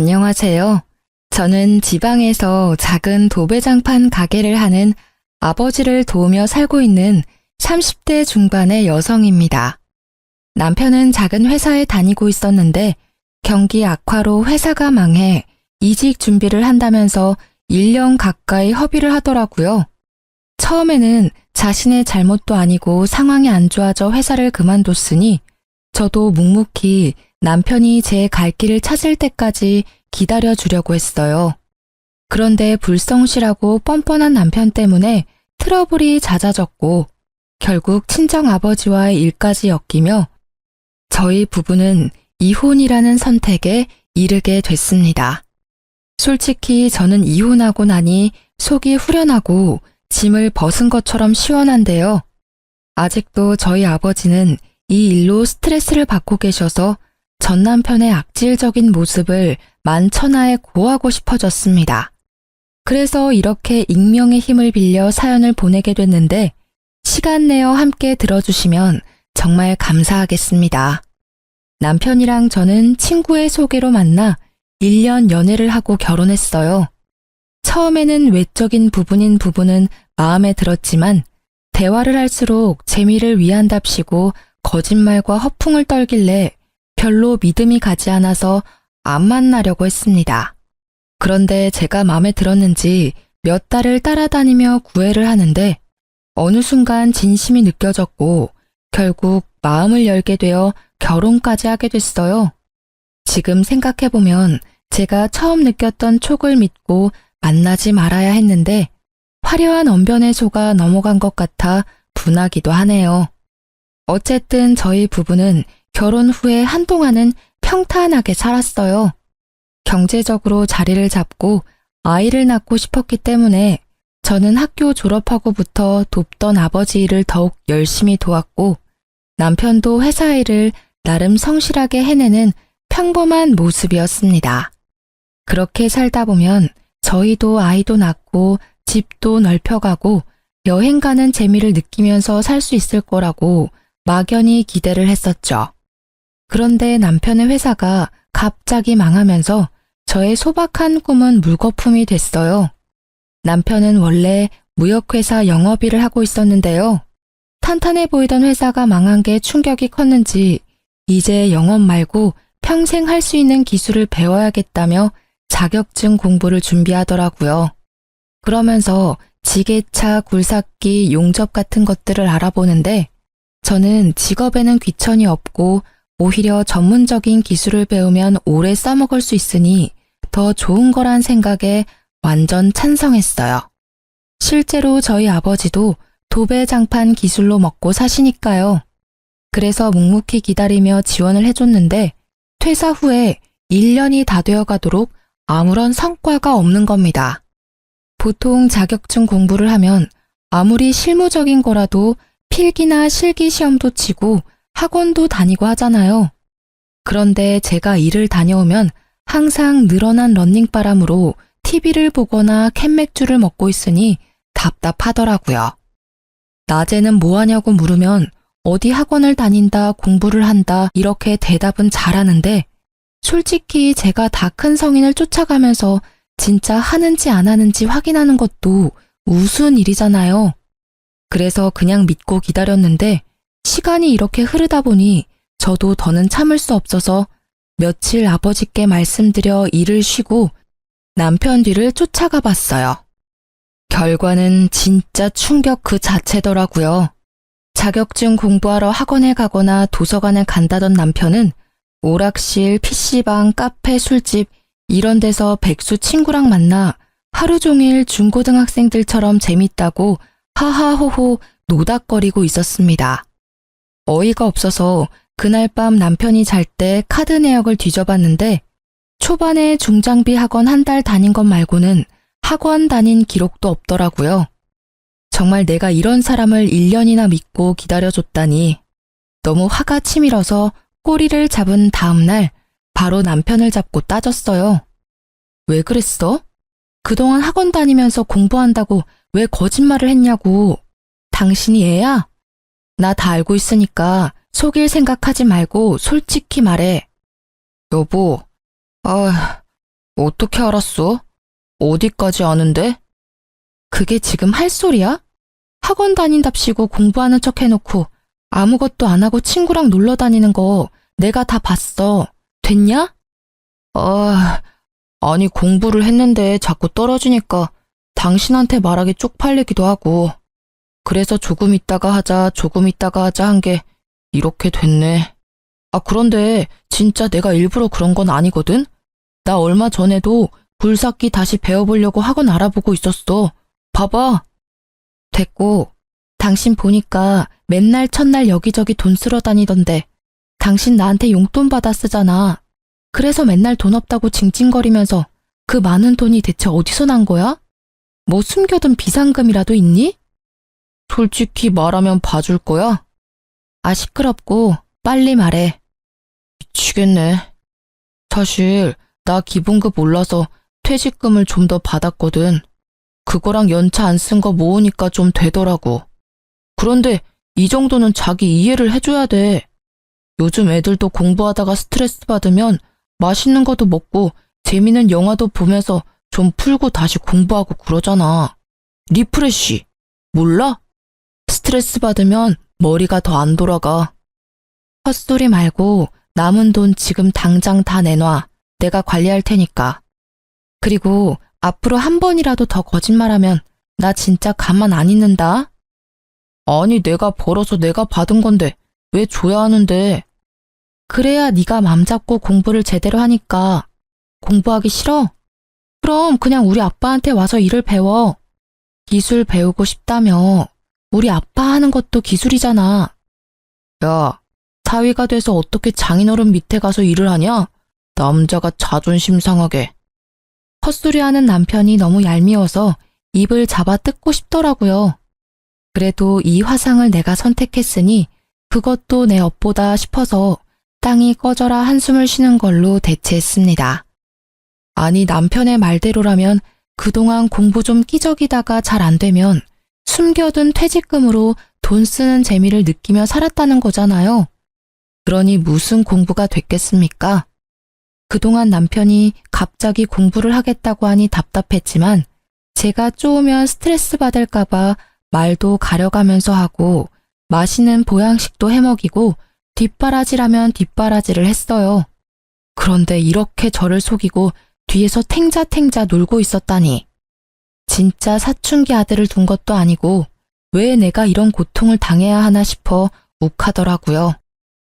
안녕하세요. 저는 지방에서 작은 도배장판 가게를 하는 아버지를 도우며 살고 있는 30대 중반의 여성입니다. 남편은 작은 회사에 다니고 있었는데 경기 악화로 회사가 망해 이직 준비를 한다면서 1년 가까이 허비를 하더라고요. 처음에는 자신의 잘못도 아니고 상황이 안 좋아져 회사를 그만뒀으니 저도 묵묵히 남편이 제 갈 길을 찾을 때까지 기다려주려고 했어요. 그런데 불성실하고 뻔뻔한 남편 때문에 트러블이 잦아졌고 결국 친정아버지와의 일까지 엮이며 저희 부부는 이혼이라는 선택에 이르게 됐습니다. 솔직히 저는 이혼하고 나니 속이 후련하고 짐을 벗은 것처럼 시원한데요. 아직도 저희 아버지는 이 일로 스트레스를 받고 계셔서 전 남편의 악질적인 모습을 만천하에 고하고 싶어졌습니다. 그래서 이렇게 익명의 힘을 빌려 사연을 보내게 됐는데 시간 내어 함께 들어주시면 정말 감사하겠습니다. 남편이랑 저는 친구의 소개로 만나 1년 연애를 하고 결혼했어요. 처음에는 외적인 부분인 부분은 마음에 들었지만 대화를 할수록 재미를 위한답시고 거짓말과 허풍을 떨길래 별로 믿음이 가지 않아서 안 만나려고 했습니다. 그런데 제가 마음에 들었는지 몇 달을 따라다니며 구애를 하는데 어느 순간 진심이 느껴졌고 결국 마음을 열게 되어 결혼까지 하게 됐어요. 지금 생각해보면 제가 처음 느꼈던 촉을 믿고 만나지 말아야 했는데 화려한 언변에 속아 넘어간 것 같아 분하기도 하네요. 어쨌든 저희 부부는 결혼 후에 한동안은 평탄하게 살았어요. 경제적으로 자리를 잡고 아이를 낳고 싶었기 때문에 저는 학교 졸업하고부터 돕던 아버지 일을 더욱 열심히 도왔고 남편도 회사 일을 나름 성실하게 해내는 평범한 모습이었습니다. 그렇게 살다 보면 저희도 아이도 낳고 집도 넓혀가고 여행 가는 재미를 느끼면서 살 수 있을 거라고 막연히 기대를 했었죠. 그런데 남편의 회사가 갑자기 망하면서 저의 소박한 꿈은 물거품이 됐어요. 남편은 원래 무역회사 영업일을 하고 있었는데요. 탄탄해 보이던 회사가 망한 게 충격이 컸는지 이제 영업 말고 평생 할 수 있는 기술을 배워야겠다며 자격증 공부를 준비하더라고요. 그러면서 지게차, 굴삭기, 용접 같은 것들을 알아보는데 저는 직업에는 귀천이 없고 오히려 전문적인 기술을 배우면 오래 써먹을 수 있으니 더 좋은 거란 생각에 완전 찬성했어요. 실제로 저희 아버지도 도배장판 기술로 먹고 사시니까요. 그래서 묵묵히 기다리며 지원을 해줬는데 퇴사 후에 1년이 다 되어가도록 아무런 성과가 없는 겁니다. 보통 자격증 공부를 하면 아무리 실무적인 거라도 필기나 실기 시험도 치고 학원도 다니고 하잖아요. 그런데 제가 일을 다녀오면 항상 늘어난 런닝바람으로 TV를 보거나 캔맥주를 먹고 있으니 답답하더라고요. 낮에는 뭐 하냐고 물으면 어디 학원을 다닌다, 공부를 한다 이렇게 대답은 잘하는데 솔직히 제가 다 큰 성인을 쫓아가면서 진짜 하는지 안 하는지 확인하는 것도 우스운 일이잖아요. 그래서 그냥 믿고 기다렸는데 시간이 이렇게 흐르다 보니 저도 더는 참을 수 없어서 며칠 아버지께 말씀드려 일을 쉬고 남편 뒤를 쫓아가 봤어요. 결과는 진짜 충격 그 자체더라고요. 자격증 공부하러 학원에 가거나 도서관에 간다던 남편은 오락실, PC방, 카페, 술집 이런 데서 백수 친구랑 만나 하루 종일 중고등학생들처럼 재밌다고 하하호호 노닥거리고 있었습니다. 어이가 없어서 그날 밤 남편이 잘 때 카드 내역을 뒤져봤는데 초반에 중장비 학원 한 달 다닌 것 말고는 학원 다닌 기록도 없더라고요. 정말 내가 이런 사람을 1년이나 믿고 기다려줬다니 너무 화가 치밀어서 꼬리를 잡은 다음 날 바로 남편을 잡고 따졌어요. 왜 그랬어? 그동안 학원 다니면서 공부한다고 왜 거짓말을 했냐고. 당신이 애야? 나 다 알고 있으니까 속일 생각하지 말고 솔직히 말해. 여보, 어떻게 알았어? 어디까지 아는데? 그게 지금 할 소리야? 학원 다닌답시고 공부하는 척 해놓고 아무것도 안 하고 친구랑 놀러 다니는 거 내가 다 봤어. 됐냐? 아니 공부를 했는데 자꾸 떨어지니까 당신한테 말하기 쪽팔리기도 하고 그래서 조금 있다가 하자 한 게 이렇게 됐네. 그런데 진짜 내가 일부러 그런 건 아니거든? 나 얼마 전에도 굴삭기 다시 배워보려고 학원 알아보고 있었어. 봐봐. 됐고, 당신 보니까 맨날 첫날 여기저기 돈 쓰러 다니던데 당신 나한테 용돈 받아 쓰잖아. 그래서 맨날 돈 없다고 징징거리면서 그 많은 돈이 대체 어디서 난 거야? 뭐 숨겨둔 비상금이라도 있니? 솔직히 말하면 봐줄 거야? 시끄럽고 빨리 말해. 미치겠네. 사실 나 기본급 올라서 퇴직금을 좀 더 받았거든. 그거랑 연차 안 쓴 거 모으니까 좀 되더라고. 그런데 이 정도는 자기 이해를 해줘야 돼. 요즘 애들도 공부하다가 스트레스 받으면 맛있는 것도 먹고 재미있는 영화도 보면서 좀 풀고 다시 공부하고 그러잖아. 리프레쉬. 몰라? 스트레스 받으면 머리가 더 안 돌아가. 헛소리 말고 남은 돈 지금 당장 다 내놔. 내가 관리할 테니까. 그리고 앞으로 한 번이라도 더 거짓말하면 나 진짜 가만 안 있는다. 아니 내가 벌어서 내가 받은 건데 왜 줘야 하는데. 그래야 네가 맘 잡고 공부를 제대로 하니까. 공부하기 싫어? 그럼 그냥 우리 아빠한테 와서 일을 배워. 기술 배우고 싶다며. 우리 아빠 하는 것도 기술이잖아. 야, 사위가 돼서 어떻게 장인어른 밑에 가서 일을 하냐? 남자가 자존심 상하게. 헛소리하는 남편이 너무 얄미워서 입을 잡아 뜯고 싶더라고요. 그래도 이 화상을 내가 선택했으니 그것도 내 업보다 싶어서 땅이 꺼져라 한숨을 쉬는 걸로 대체했습니다. 아니 남편의 말대로라면 그동안 공부 좀 끼적이다가 잘 안 되면 숨겨둔 퇴직금으로 돈 쓰는 재미를 느끼며 살았다는 거잖아요. 그러니 무슨 공부가 됐겠습니까? 그동안 남편이 갑자기 공부를 하겠다고 하니 답답했지만 제가 쪼으면 스트레스 받을까봐 말도 가려가면서 하고 맛있는 보양식도 해먹이고 뒷바라지라면 뒷바라지를 했어요. 그런데 이렇게 저를 속이고 뒤에서 탱자탱자 놀고 있었다니. 진짜 사춘기 아들을 둔 것도 아니고 왜 내가 이런 고통을 당해야 하나 싶어 욱하더라고요.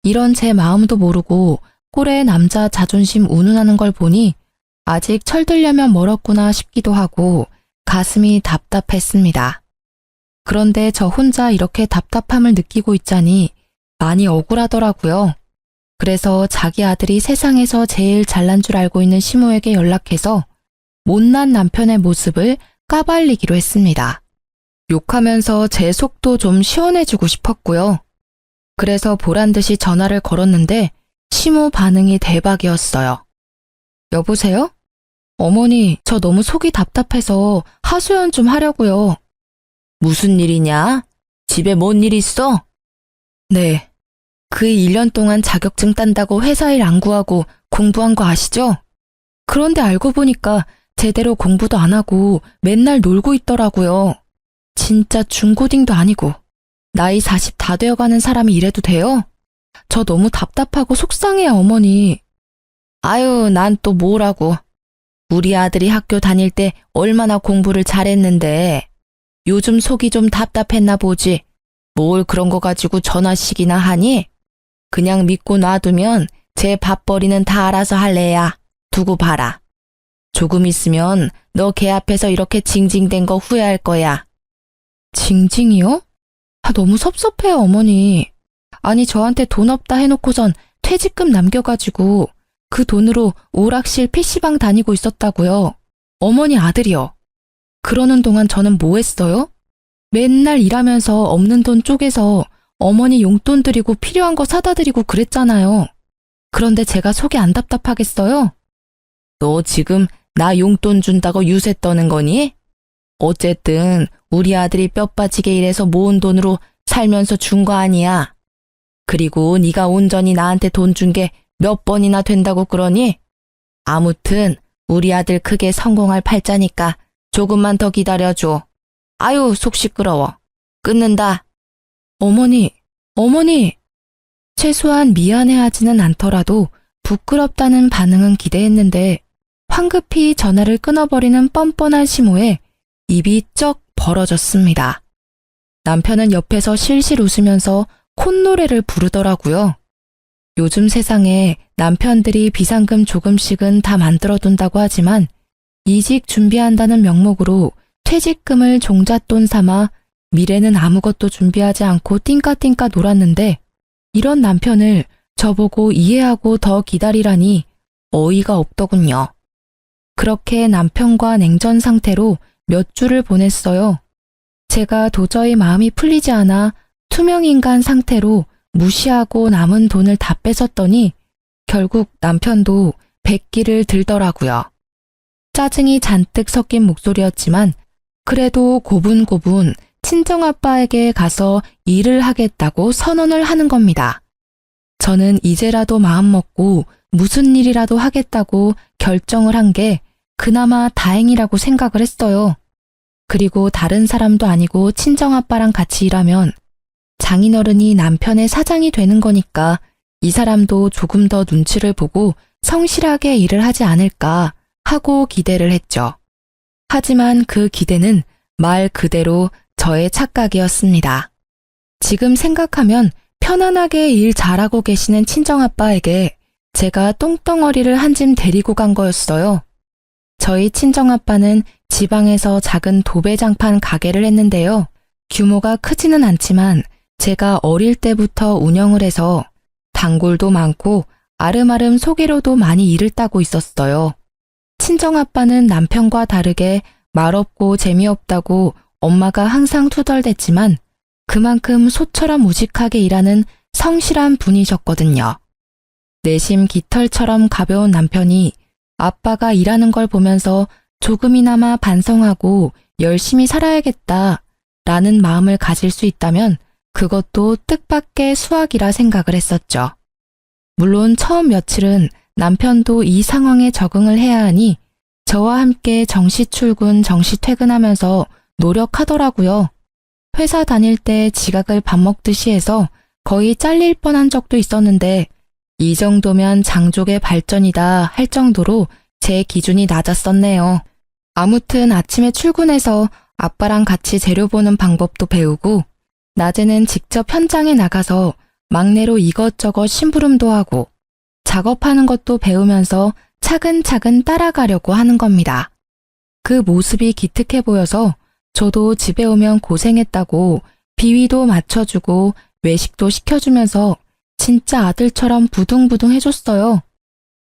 이런 제 마음도 모르고 꼴의 남자 자존심 운운하는 걸 보니 아직 철들려면 멀었구나 싶기도 하고 가슴이 답답했습니다. 그런데 저 혼자 이렇게 답답함을 느끼고 있자니 많이 억울하더라고요. 그래서 자기 아들이 세상에서 제일 잘난 줄 알고 있는 시모에게 연락해서 못난 남편의 모습을 까발리기로 했습니다. 욕하면서 제 속도 좀 시원해주고 싶었고요. 그래서 보란듯이 전화를 걸었는데 시모 반응이 대박이었어요. 여보세요? 어머니, 저 너무 속이 답답해서 하소연 좀 하려고요. 무슨 일이냐? 집에 뭔 일 있어? 네. 그 1년 동안 자격증 딴다고 회사 일 안 구하고 공부한 거 아시죠? 그런데 알고 보니까 제대로 공부도 안 하고 맨날 놀고 있더라고요. 진짜 중고딩도 아니고 나이 40 다 되어가는 사람이 이래도 돼요? 저 너무 답답하고 속상해요, 어머니. 아유, 난 또 뭐라고. 우리 아들이 학교 다닐 때 얼마나 공부를 잘했는데 요즘 속이 좀 답답했나 보지. 뭘 그런 거 가지고 전화씩이나 하니? 그냥 믿고 놔두면 제 밥벌이는 다 알아서 할래야. 두고 봐라. 조금 있으면 너 걔 앞에서 이렇게 징징댄 거 후회할 거야. 징징이요? 너무 섭섭해요, 어머니. 아니 저한테 돈 없다 해놓고선 퇴직금 남겨가지고 그 돈으로 오락실 PC방 다니고 있었다고요. 어머니 아들이요. 그러는 동안 저는 뭐 했어요? 맨날 일하면서 없는 돈 쪼개서 어머니 용돈 드리고 필요한 거 사다 드리고 그랬잖아요. 그런데 제가 속이 안 답답하겠어요? 너 지금 나 용돈 준다고 유세 떠는 거니? 어쨌든 우리 아들이 뼈 빠지게 일해서 모은 돈으로 살면서 준 거 아니야. 그리고 네가 온전히 나한테 돈 준 게 몇 번이나 된다고 그러니? 아무튼 우리 아들 크게 성공할 팔자니까 조금만 더 기다려줘. 아유, 속 시끄러워. 끊는다. 어머니, 어머니. 최소한 미안해하지는 않더라도 부끄럽다는 반응은 기대했는데 황급히 전화를 끊어버리는 뻔뻔한 심호에 입이 쩍 벌어졌습니다. 남편은 옆에서 실실 웃으면서 콧노래를 부르더라고요. 요즘 세상에 남편들이 비상금 조금씩은 다 만들어둔다고 하지만 이직 준비한다는 명목으로 퇴직금을 종잣돈 삼아 미래는 아무것도 준비하지 않고 띵까띵까 놀았는데 이런 남편을 저보고 이해하고 더 기다리라니 어이가 없더군요. 그렇게 남편과 냉전 상태로 몇 주를 보냈어요. 제가 도저히 마음이 풀리지 않아 투명인간 상태로 무시하고 남은 돈을 다 뺏었더니 결국 남편도 백기를 들더라고요. 짜증이 잔뜩 섞인 목소리였지만 그래도 고분고분 친정아빠에게 가서 일을 하겠다고 선언을 하는 겁니다. 저는 이제라도 마음먹고 무슨 일이라도 하겠다고 결정을 한 게 그나마 다행이라고 생각을 했어요. 그리고 다른 사람도 아니고 친정아빠랑 같이 일하면 장인어른이 남편의 사장이 되는 거니까 이 사람도 조금 더 눈치를 보고 성실하게 일을 하지 않을까 하고 기대를 했죠. 하지만 그 기대는 말 그대로 저의 착각이었습니다. 지금 생각하면 편안하게 일 잘하고 계시는 친정아빠에게 제가 똥덩어리를 한 짐 데리고 간 거였어요. 저희 친정아빠는 지방에서 작은 도배장판 가게를 했는데요. 규모가 크지는 않지만 제가 어릴 때부터 운영을 해서 단골도 많고 아름아름 소개로도 많이 일을 따고 있었어요. 친정아빠는 남편과 다르게 말없고 재미없다고 엄마가 항상 투덜댔지만 그만큼 소처럼 우직하게 일하는 성실한 분이셨거든요. 내심 깃털처럼 가벼운 남편이 아빠가 일하는 걸 보면서 조금이나마 반성하고 열심히 살아야겠다 라는 마음을 가질 수 있다면 그것도 뜻밖의 수확이라 생각을 했었죠. 물론 처음 며칠은 남편도 이 상황에 적응을 해야 하니 저와 함께 정시 출근, 정시 퇴근하면서 노력하더라고요. 회사 다닐 때 지각을 밥 먹듯이 해서 거의 잘릴 뻔한 적도 있었는데 이 정도면 장족의 발전이다 할 정도로 제 기준이 낮았었네요. 아무튼 아침에 출근해서 아빠랑 같이 재료 보는 방법도 배우고 낮에는 직접 현장에 나가서 막내로 이것저것 심부름도 하고 작업하는 것도 배우면서 차근차근 따라가려고 하는 겁니다. 그 모습이 기특해 보여서 저도 집에 오면 고생했다고 비위도 맞춰주고 외식도 시켜주면서 진짜 아들처럼 부둥부둥 해줬어요.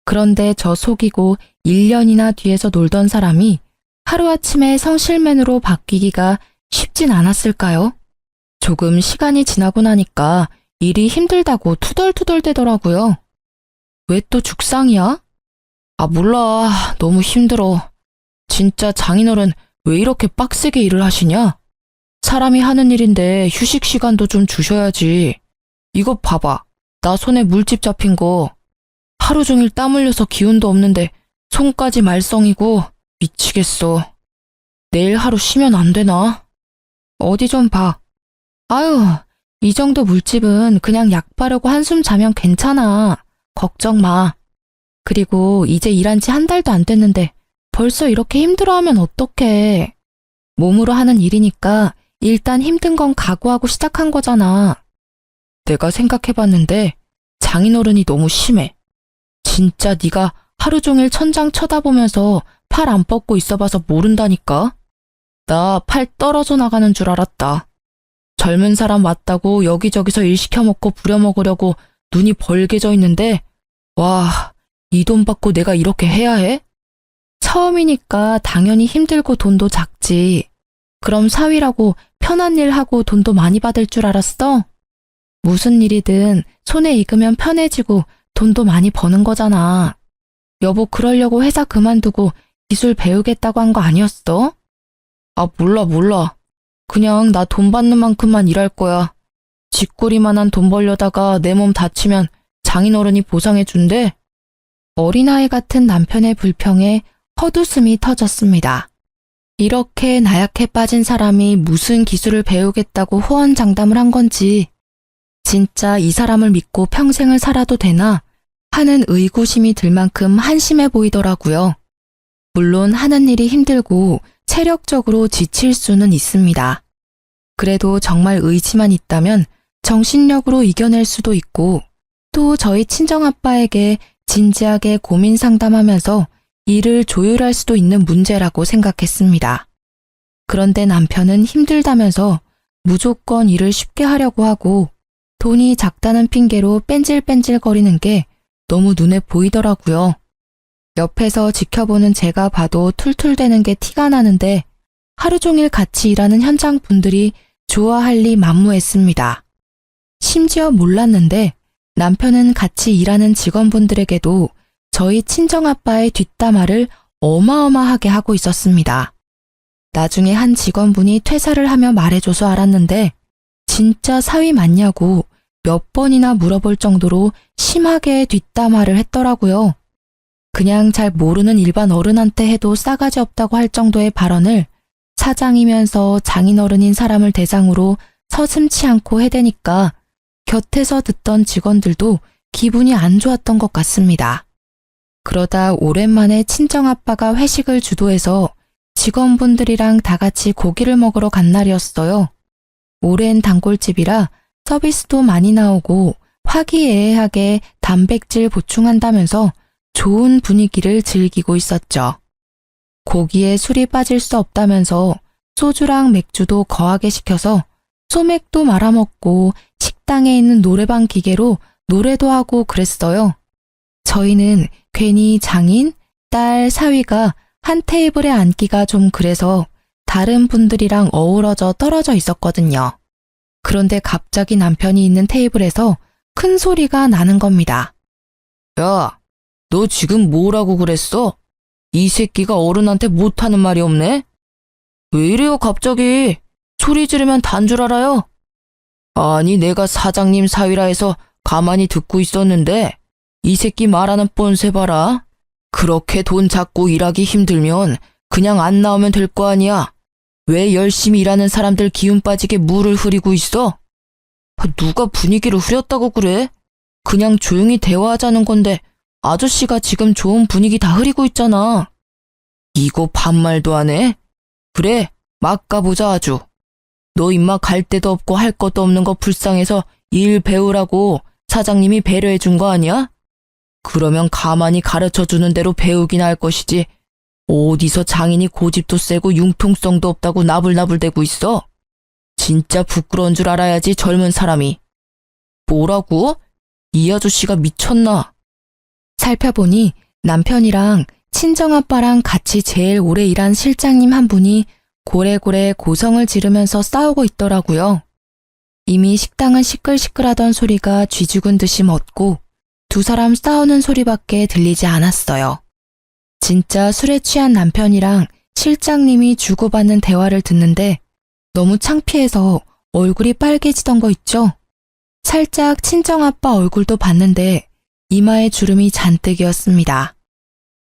그런데 저 속이고 1년이나 뒤에서 놀던 사람이 하루아침에 성실맨으로 바뀌기가 쉽진 않았을까요? 조금 시간이 지나고 나니까 일이 힘들다고 투덜투덜대더라고요. 왜 또 죽상이야? 아, 몰라. 너무 힘들어. 진짜 장인어른 왜 이렇게 빡세게 일을 하시냐? 사람이 하는 일인데 휴식 시간도 좀 주셔야지. 이거 봐봐. 나 손에 물집 잡힌 거. 하루 종일 땀 흘려서 기운도 없는데 손까지 말썽이고 미치겠어. 내일 하루 쉬면 안 되나? 어디 좀 봐. 아유, 이 정도 물집은 그냥 약 바르고 한숨 자면 괜찮아. 걱정 마. 그리고 이제 일한 지 한 달도 안 됐는데 벌써 이렇게 힘들어하면 어떡해. 몸으로 하는 일이니까 일단 힘든 건 각오하고 시작한 거잖아. 내가 생각해봤는데 장인어른이 너무 심해. 진짜 네가 하루 종일 천장 쳐다보면서 팔 안 뻗고 있어봐서 모른다니까. 나 팔 떨어져 나가는 줄 알았다. 젊은 사람 왔다고 여기저기서 일 시켜먹고 부려먹으려고 눈이 벌게져 있는데 와, 이 돈 받고 내가 이렇게 해야 해? 처음이니까 당연히 힘들고 돈도 작지. 그럼 사위라고 편한 일 하고 돈도 많이 받을 줄 알았어? 무슨 일이든 손에 익으면 편해지고 돈도 많이 버는 거잖아. 여보 그러려고 회사 그만두고 기술 배우겠다고 한 거 아니었어? 아, 몰라. 그냥 나 돈 받는 만큼만 일할 거야. 쥐꼬리만한 돈 벌려다가 내 몸 다치면 장인어른이 보상해 준대. 어린아이 같은 남편의 불평에 헛웃음이 터졌습니다. 이렇게 나약해 빠진 사람이 무슨 기술을 배우겠다고 호언장담을 한 건지, 진짜 이 사람을 믿고 평생을 살아도 되나 하는 의구심이 들 만큼 한심해 보이더라고요. 물론 하는 일이 힘들고 체력적으로 지칠 수는 있습니다. 그래도 정말 의지만 있다면 정신력으로 이겨낼 수도 있고, 또 저희 친정아빠에게 진지하게 고민 상담하면서 일을 조율할 수도 있는 문제라고 생각했습니다. 그런데 남편은 힘들다면서 무조건 일을 쉽게 하려고 하고 돈이 작다는 핑계로 뺀질뺀질거리는 게 너무 눈에 보이더라고요. 옆에서 지켜보는 제가 봐도 툴툴대는 게 티가 나는데 하루 종일 같이 일하는 현장 분들이 좋아할 리 만무했습니다. 심지어 몰랐는데 남편은 같이 일하는 직원분들에게도 저희 친정아빠의 뒷담화를 어마어마하게 하고 있었습니다. 나중에 한 직원분이 퇴사를 하며 말해줘서 알았는데 진짜 사위 맞냐고 몇 번이나 물어볼 정도로 심하게 뒷담화를 했더라고요. 그냥 잘 모르는 일반 어른한테 해도 싸가지 없다고 할 정도의 발언을 사장이면서 장인어른인 사람을 대상으로 서슴지 않고 해대니까 곁에서 듣던 직원들도 기분이 안 좋았던 것 같습니다. 그러다 오랜만에 친정아빠가 회식을 주도해서 직원분들이랑 다 같이 고기를 먹으러 간 날이었어요. 오랜 단골집이라 서비스도 많이 나오고 화기애애하게 단백질 보충한다면서 좋은 분위기를 즐기고 있었죠. 고기에 술이 빠질 수 없다면서 소주랑 맥주도 거하게 시켜서 소맥도 말아먹고 식당에 있는 노래방 기계로 노래도 하고 그랬어요. 저희는 괜히 장인, 딸, 사위가 한 테이블에 앉기가 좀 그래서 다른 분들이랑 어우러져 떨어져 있었거든요. 그런데 갑자기 남편이 있는 테이블에서 큰 소리가 나는 겁니다. 야, 너 지금 뭐라고 그랬어? 이 새끼가 어른한테 못하는 말이 없네? 왜 이래요 갑자기? 소리 지르면 단 줄 알아요? 아니 내가 사장님 사위라 해서 가만히 듣고 있었는데 이 새끼 말하는 뻔세 봐라. 그렇게 돈 잡고 일하기 힘들면 그냥 안 나오면 될 거 아니야. 왜 열심히 일하는 사람들 기운 빠지게 물을 흐리고 있어? 누가 분위기를 흐렸다고 그래? 그냥 조용히 대화하자는 건데 아저씨가 지금 좋은 분위기 다 흐리고 있잖아. 이거 반말도 안 해? 그래, 막 가보자 아주. 너 임마 갈 데도 없고 할 것도 없는 거 불쌍해서 일 배우라고 사장님이 배려해 준 거 아니야? 그러면 가만히 가르쳐주는 대로 배우긴 할 것이지. 어디서 장인이 고집도 세고 융통성도 없다고 나불나불대고 있어? 진짜 부끄러운 줄 알아야지 젊은 사람이. 뭐라고? 이 아저씨가 미쳤나? 살펴보니 남편이랑 친정아빠랑 같이 제일 오래 일한 실장님 한 분이 고래고래 고성을 지르면서 싸우고 있더라고요. 이미 식당은 시끌시끌하던 소리가 쥐죽은 듯이 멎고 두 사람 싸우는 소리밖에 들리지 않았어요. 진짜 술에 취한 남편이랑 실장님이 주고받는 대화를 듣는데 너무 창피해서 얼굴이 빨개지던 거 있죠? 살짝 친정아빠 얼굴도 봤는데 이마에 주름이 잔뜩이었습니다.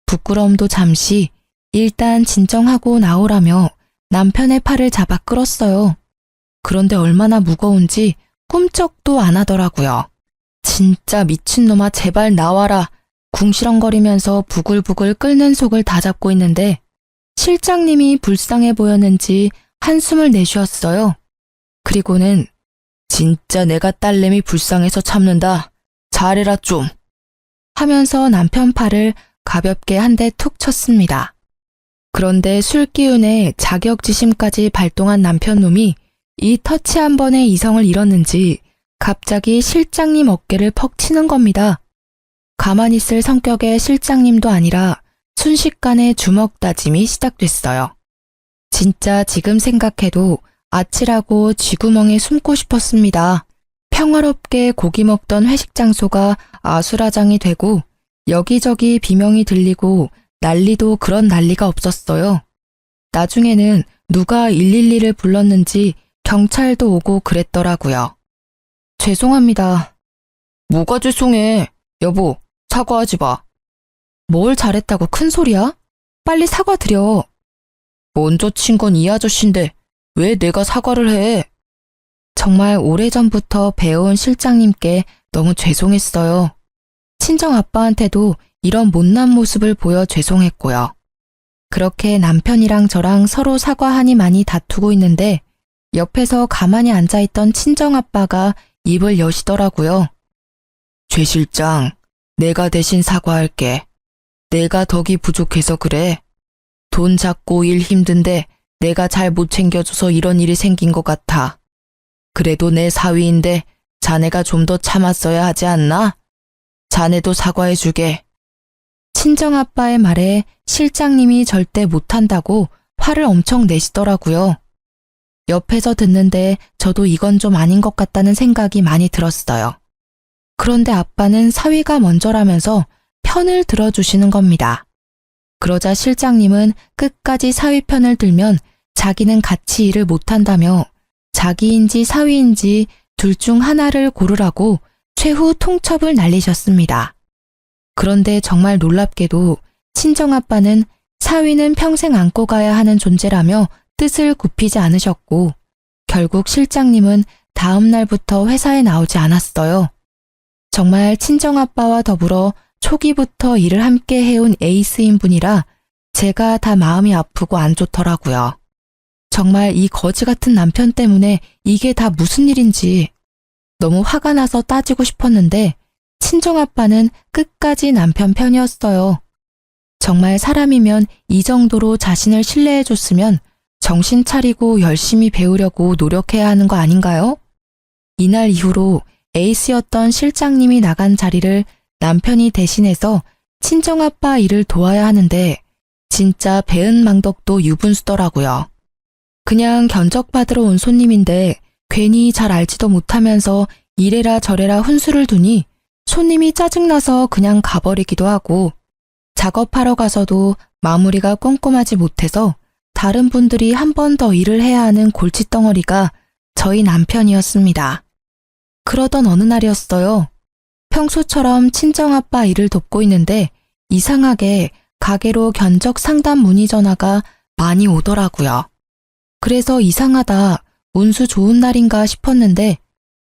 부끄러움도 잠시 일단 진정하고 나오라며 남편의 팔을 잡아 끌었어요. 그런데 얼마나 무거운지 꿈쩍도 안 하더라고요. 진짜 미친놈아 제발 나와라. 궁시렁거리면서 부글부글 끓는 속을 다 잡고 있는데 실장님이 불쌍해 보였는지 한숨을 내쉬었어요. 그리고는 진짜 내가 딸내미 불쌍해서 참는다. 잘해라 좀. 하면서 남편 팔을 가볍게 한 대 툭 쳤습니다. 그런데 술 기운에 자격지심까지 발동한 남편놈이 이 터치 한 번에 이성을 잃었는지 갑자기 실장님 어깨를 퍽 치는 겁니다. 가만히 있을 성격의 실장님도 아니라 순식간에 주먹 다짐이 시작됐어요. 진짜 지금 생각해도 아찔하고 쥐구멍에 숨고 싶었습니다. 평화롭게 고기 먹던 회식 장소가 아수라장이 되고 여기저기 비명이 들리고 난리도 그런 난리가 없었어요. 나중에는 누가 112를 불렀는지 경찰도 오고 그랬더라고요. 죄송합니다. 뭐가 죄송해. 여보, 사과하지 마. 뭘 잘했다고 큰 소리야? 빨리 사과드려. 먼저 친 건 이 아저씨인데 왜 내가 사과를 해? 정말 오래전부터 배워온 실장님께 너무 죄송했어요. 친정 아빠한테도 이런 못난 모습을 보여 죄송했고요. 그렇게 남편이랑 저랑 서로 사과하니 많이 다투고 있는데 옆에서 가만히 앉아있던 친정 아빠가 입을 여시더라고요. 최 실장, 내가 대신 사과할게. 내가 덕이 부족해서 그래. 돈 작고 일 힘든데 내가 잘 못 챙겨줘서 이런 일이 생긴 것 같아. 그래도 내 사위인데 자네가 좀 더 참았어야 하지 않나? 자네도 사과해주게. 친정아빠의 말에 실장님이 절대 못한다고 화를 엄청 내시더라고요. 옆에서 듣는데 저도 이건 좀 아닌 것 같다는 생각이 많이 들었어요. 그런데 아빠는 사위가 먼저라면서 편을 들어주시는 겁니다. 그러자 실장님은 끝까지 사위 편을 들면 자기는 같이 일을 못한다며 자기인지 사위인지 둘 중 하나를 고르라고 최후 통첩을 날리셨습니다. 그런데 정말 놀랍게도 친정아빠는 사위는 평생 안고 가야 하는 존재라며 뜻을 굽히지 않으셨고 결국 실장님은 다음 날부터 회사에 나오지 않았어요. 정말 친정아빠와 더불어 초기부터 일을 함께 해온 에이스인 분이라 제가 다 마음이 아프고 안 좋더라고요. 정말 이 거지 같은 남편 때문에 이게 다 무슨 일인지 너무 화가 나서 따지고 싶었는데 친정아빠는 끝까지 남편 편이었어요. 정말 사람이면 이 정도로 자신을 신뢰해줬으면 정신 차리고 열심히 배우려고 노력해야 하는 거 아닌가요? 이날 이후로 에이스였던 실장님이 나간 자리를 남편이 대신해서 친정아빠 일을 도와야 하는데 진짜 배은망덕도 유분수더라고요. 그냥 견적받으러 온 손님인데 괜히 잘 알지도 못하면서 이래라 저래라 훈수를 두니 손님이 짜증나서 그냥 가버리기도 하고 작업하러 가서도 마무리가 꼼꼼하지 못해서 다른 분들이 한 번 더 일을 해야 하는 골칫덩어리가 저희 남편이었습니다. 그러던 어느 날이었어요. 평소처럼 친정아빠 일을 돕고 있는데 이상하게 가게로 견적 상담 문의 전화가 많이 오더라고요. 그래서 이상하다, 운수 좋은 날인가 싶었는데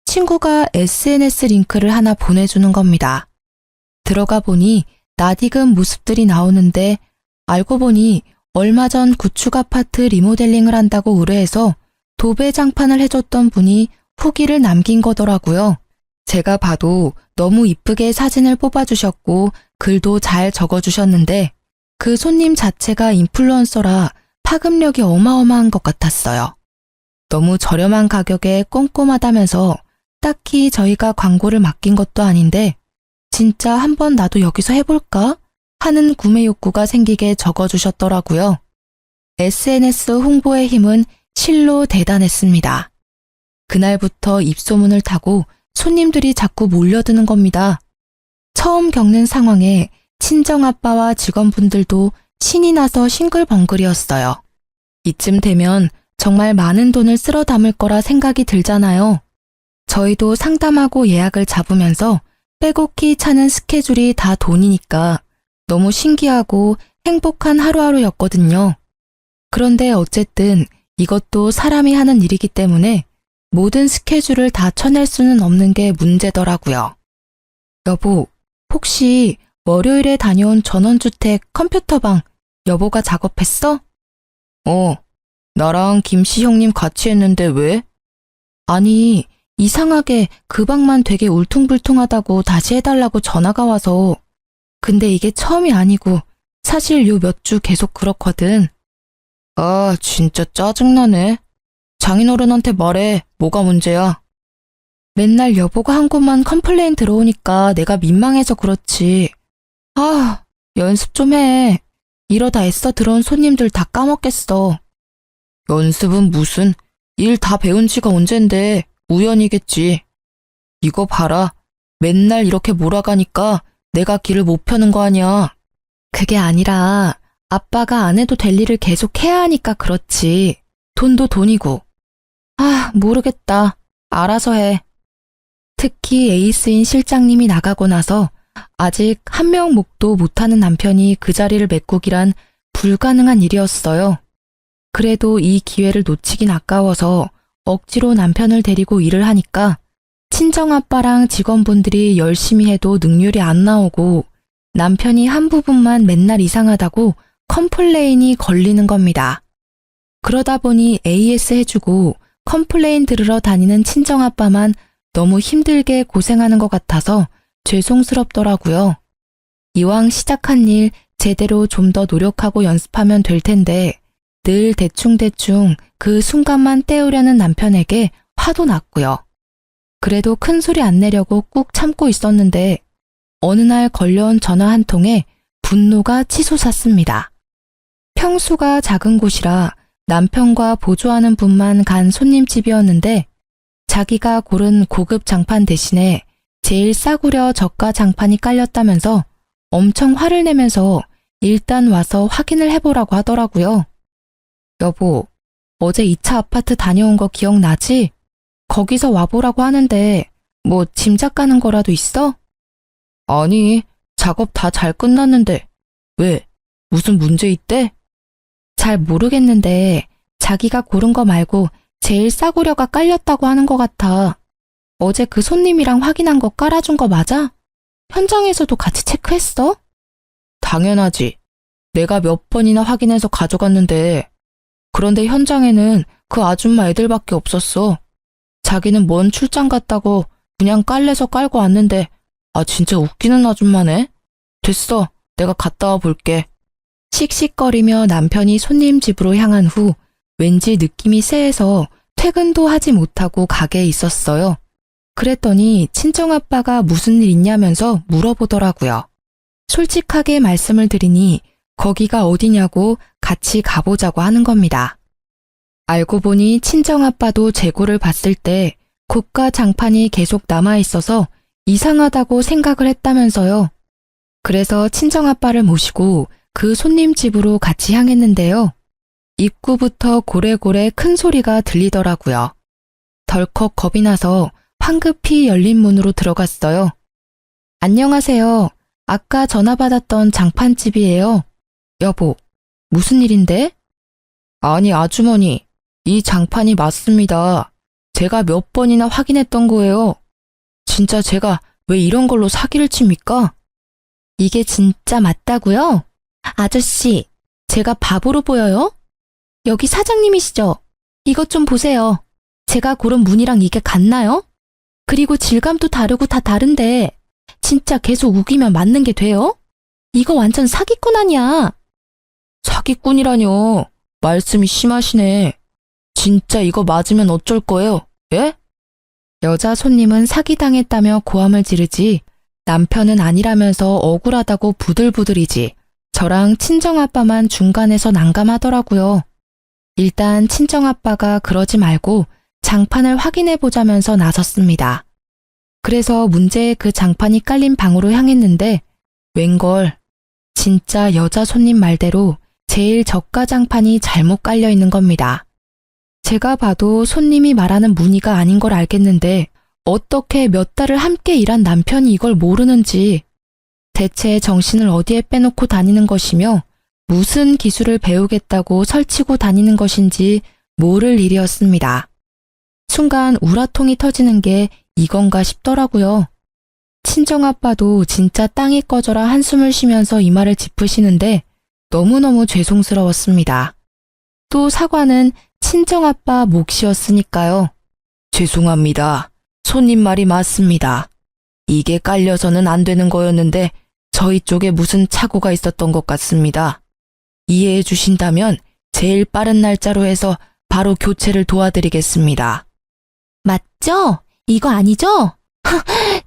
친구가 SNS 링크를 하나 보내주는 겁니다. 들어가 보니 낯익은 모습들이 나오는데 알고 보니 얼마 전 구축 아파트 리모델링을 한다고 의뢰해서 도배장판을 해줬던 분이 후기를 남긴 거더라고요. 제가 봐도 너무 이쁘게 사진을 뽑아주셨고 글도 잘 적어주셨는데 그 손님 자체가 인플루언서라 파급력이 어마어마한 것 같았어요. 너무 저렴한 가격에 꼼꼼하다면서 딱히 저희가 광고를 맡긴 것도 아닌데 진짜 한번 나도 여기서 해볼까? 하는 구매 욕구가 생기게 적어주셨더라고요. SNS 홍보의 힘은 실로 대단했습니다. 그날부터 입소문을 타고 손님들이 자꾸 몰려드는 겁니다. 처음 겪는 상황에 친정아빠와 직원분들도 신이 나서 싱글벙글이었어요. 이쯤 되면 정말 많은 돈을 쓸어 담을 거라 생각이 들잖아요. 저희도 상담하고 예약을 잡으면서 빼곡히 차는 스케줄이 다 돈이니까 너무 신기하고 행복한 하루하루였거든요. 그런데 어쨌든 이것도 사람이 하는 일이기 때문에 모든 스케줄을 다 쳐낼 수는 없는 게 문제더라고요. 여보, 혹시 월요일에 다녀온 전원주택 컴퓨터방 여보가 작업했어? 나랑 김씨 형님 같이 했는데 왜? 아니, 이상하게 그 방만 되게 울퉁불퉁하다고 다시 해달라고 전화가 와서. 근데 이게 처음이 아니고 사실 요 몇 주 계속 그렇거든. 아, 진짜 짜증나네. 장인어른한테 말해. 뭐가 문제야? 맨날 여보가 한 곳만 컴플레인 들어오니까 내가 민망해서 그렇지. 아, 연습 좀 해. 이러다 애써 들어온 손님들 다 까먹겠어. 연습은 무슨? 일 다 배운 지가 언젠데 우연이겠지. 이거 봐라. 맨날 이렇게 몰아가니까 내가 길을 못 펴는 거 아니야. 그게 아니라 아빠가 안 해도 될 일을 계속 해야 하니까 그렇지. 돈도 돈이고. 아, 모르겠다. 알아서 해. 특히 에이스인 실장님이 나가고 나서 아직 한 명 목도 못하는 남편이 그 자리를 메꾸기란 불가능한 일이었어요. 그래도 이 기회를 놓치긴 아까워서 억지로 남편을 데리고 일을 하니까 친정아빠랑 직원분들이 열심히 해도 능률이 안 나오고 남편이 한 부분만 맨날 이상하다고 컴플레인이 걸리는 겁니다. 그러다 보니 AS 해주고 컴플레인 들으러 다니는 친정아빠만 너무 힘들게 고생하는 것 같아서 죄송스럽더라고요. 이왕 시작한 일 제대로 좀 더 노력하고 연습하면 될 텐데 늘 대충대충 그 순간만 때우려는 남편에게 화도 났고요. 그래도 큰 소리 안 내려고 꾹 참고 있었는데 어느 날 걸려온 전화 한 통에 분노가 치솟았습니다. 평수가 작은 곳이라 남편과 보조하는 분만 간 손님집이었는데 자기가 고른 고급 장판 대신에 제일 싸구려 저가 장판이 깔렸다면서 엄청 화를 내면서 일단 와서 확인을 해보라고 하더라고요. 여보, 어제 2차 아파트 다녀온 거 기억나지? 거기서 와보라고 하는데 뭐 짐작 가는 거라도 있어? 아니, 작업 다 잘 끝났는데. 왜? 무슨 문제 있대? 잘 모르겠는데 자기가 고른 거 말고 제일 싸구려가 깔렸다고 하는 것 같아. 어제 그 손님이랑 확인한 거 깔아준 거 맞아? 현장에서도 같이 체크했어? 당연하지. 내가 몇 번이나 확인해서 가져갔는데. 그런데 현장에는 그 아줌마 애들밖에 없었어. 자기는 먼 출장 갔다고 그냥 깔래서 깔고 왔는데 아 진짜 웃기는 아줌마네. 됐어. 내가 갔다 와 볼게. 씩씩거리며 남편이 손님 집으로 향한 후 왠지 느낌이 쎄해서 퇴근도 하지 못하고 가게에 있었어요. 그랬더니 친정아빠가 무슨 일 있냐면서 물어보더라고요. 솔직하게 말씀을 드리니 거기가 어디냐고 같이 가보자고 하는 겁니다. 알고 보니 친정아빠도 재고를 봤을 때 고가 장판이 계속 남아있어서 이상하다고 생각을 했다면서요. 그래서 친정아빠를 모시고 그 손님 집으로 같이 향했는데요. 입구부터 고래고래 큰 소리가 들리더라고요. 덜컥 겁이 나서 황급히 열린 문으로 들어갔어요. 안녕하세요. 아까 전화 받았던 장판집이에요. 여보, 무슨 일인데? 아니 아주머니, 이 장판이 맞습니다. 제가 몇 번이나 확인했던 거예요. 진짜 제가 왜 이런 걸로 사기를 칩니까? 이게 진짜 맞다고요? 아저씨, 제가 바보로 보여요? 여기 사장님이시죠? 이것 좀 보세요. 제가 고른 무늬랑 이게 같나요? 그리고 질감도 다르고 다 다른데 진짜 계속 우기면 맞는 게 돼요? 이거 완전 사기꾼 아니야. 사기꾼이라뇨. 말씀이 심하시네. 진짜 이거 맞으면 어쩔 거예요? 예? 여자 손님은 사기당했다며 고함을 지르지 남편은 아니라면서 억울하다고 부들부들이지 저랑 친정아빠만 중간에서 난감하더라고요. 일단 친정아빠가 그러지 말고 장판을 확인해보자면서 나섰습니다. 그래서 문제의 그 장판이 깔린 방으로 향했는데 웬걸 진짜 여자 손님 말대로 제일 저가 장판이 잘못 깔려 있는 겁니다. 제가 봐도 손님이 말하는 무늬가 아닌 걸 알겠는데 어떻게 몇 달을 함께 일한 남편이 이걸 모르는지 대체 정신을 어디에 빼놓고 다니는 것이며 무슨 기술을 배우겠다고 설치고 다니는 것인지 모를 일이었습니다. 순간 우라통이 터지는 게 이건가 싶더라고요. 친정아빠도 진짜 땅이 꺼져라 한숨을 쉬면서 이 말을 짚으시는데 너무너무 죄송스러웠습니다. 또 사과는 친정아빠 몫이었으니까요. 죄송합니다. 손님 말이 맞습니다. 이게 깔려서는 안 되는 거였는데 저희 쪽에 무슨 착오가 있었던 것 같습니다. 이해해 주신다면 제일 빠른 날짜로 해서 바로 교체를 도와드리겠습니다. 맞죠? 이거 아니죠?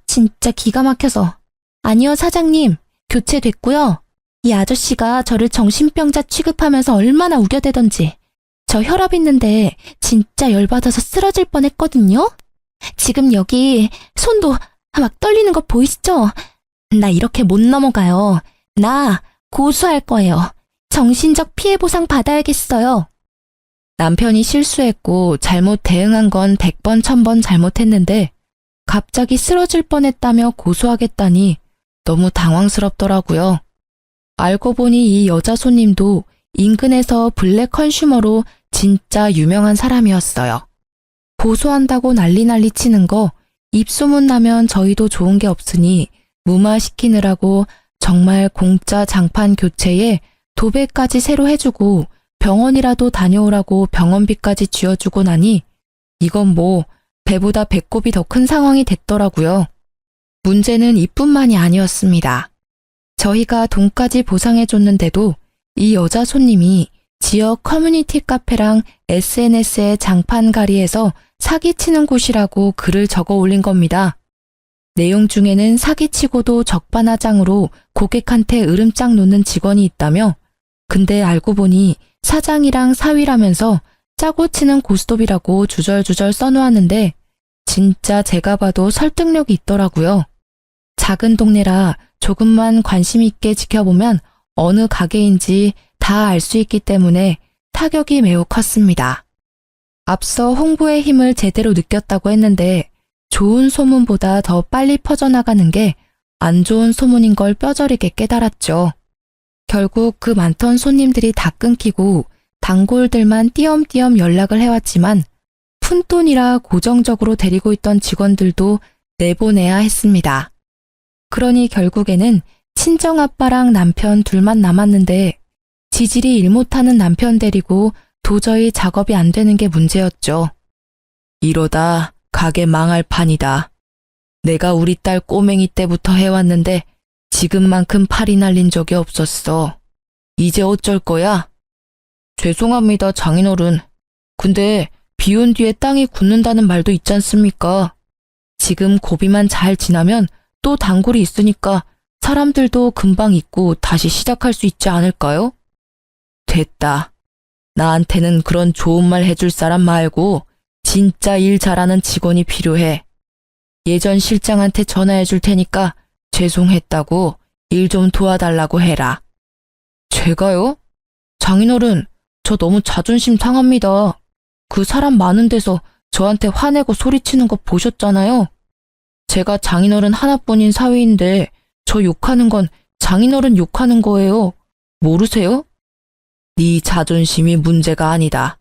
진짜 기가 막혀서. 아니요, 사장님. 교체됐고요. 이 아저씨가 저를 정신병자 취급하면서 얼마나 우겨대던지. 저 혈압 있는데 진짜 열받아서 쓰러질 뻔했거든요. 지금 여기 손도 막 떨리는 거 보이시죠? 나 이렇게 못 넘어가요. 나 고소할 거예요. 정신적 피해 보상 받아야겠어요. 남편이 실수했고 잘못 대응한 건 100번 1000번 잘못했는데 갑자기 쓰러질 뻔했다며 고소하겠다니 너무 당황스럽더라고요. 알고 보니 이 여자 손님도 인근에서 블랙 컨슈머로 진짜 유명한 사람이었어요. 보소한다고 난리 치는 거 입소문 나면 저희도 좋은 게 없으니 무마시키느라고 정말 공짜 장판 교체에 도배까지 새로 해주고 병원이라도 다녀오라고 병원비까지 쥐어주고 나니 이건 뭐 배보다 배꼽이 더 큰 상황이 됐더라고요. 문제는 이뿐만이 아니었습니다. 저희가 돈까지 보상해줬는데도 이 여자 손님이 지역 커뮤니티 카페랑 SNS에 장판가리에서 사기치는 곳이라고 글을 적어 올린 겁니다. 내용 중에는 사기치고도 적반하장으로 고객한테 으름장 놓는 직원이 있다며 근데 알고 보니 사장이랑 사위라면서 짜고 치는 고스톱이라고 주절주절 써놓았는데 진짜 제가 봐도 설득력이 있더라고요. 작은 동네라 조금만 관심 있게 지켜보면 어느 가게인지 다 알 수 있기 때문에 타격이 매우 컸습니다. 앞서 홍보의 힘을 제대로 느꼈다고 했는데 좋은 소문보다 더 빨리 퍼져나가는 게 안 좋은 소문인 걸 뼈저리게 깨달았죠. 결국 그 많던 손님들이 다 끊기고 단골들만 띄엄띄엄 연락을 해왔지만 푼돈이라 고정적으로 데리고 있던 직원들도 내보내야 했습니다. 그러니 결국에는 친정아빠랑 남편 둘만 남았는데 지질이 일 못하는 남편 데리고 도저히 작업이 안 되는 게 문제였죠. 이러다 가게 망할 판이다. 내가 우리 딸 꼬맹이 때부터 해왔는데 지금만큼 팔이 날린 적이 없었어. 이제 어쩔 거야? 죄송합니다, 장인어른. 근데 비온 뒤에 땅이 굳는다는 말도 있지 않습니까? 지금 고비만 잘 지나면 또 단골이 있으니까 사람들도 금방 잊고 다시 시작할 수 있지 않을까요? 됐다. 나한테는 그런 좋은 말 해줄 사람 말고 진짜 일 잘하는 직원이 필요해. 예전 실장한테 전화해 줄 테니까 죄송했다고 일 좀 도와달라고 해라. 제가요? 장인어른, 저 너무 자존심 상합니다. 그 사람 많은 데서 저한테 화내고 소리치는 거 보셨잖아요. 제가 장인어른 하나뿐인 사위인데 저 욕하는 건 장인어른 욕하는 거예요. 모르세요? 네 자존심이 문제가 아니다.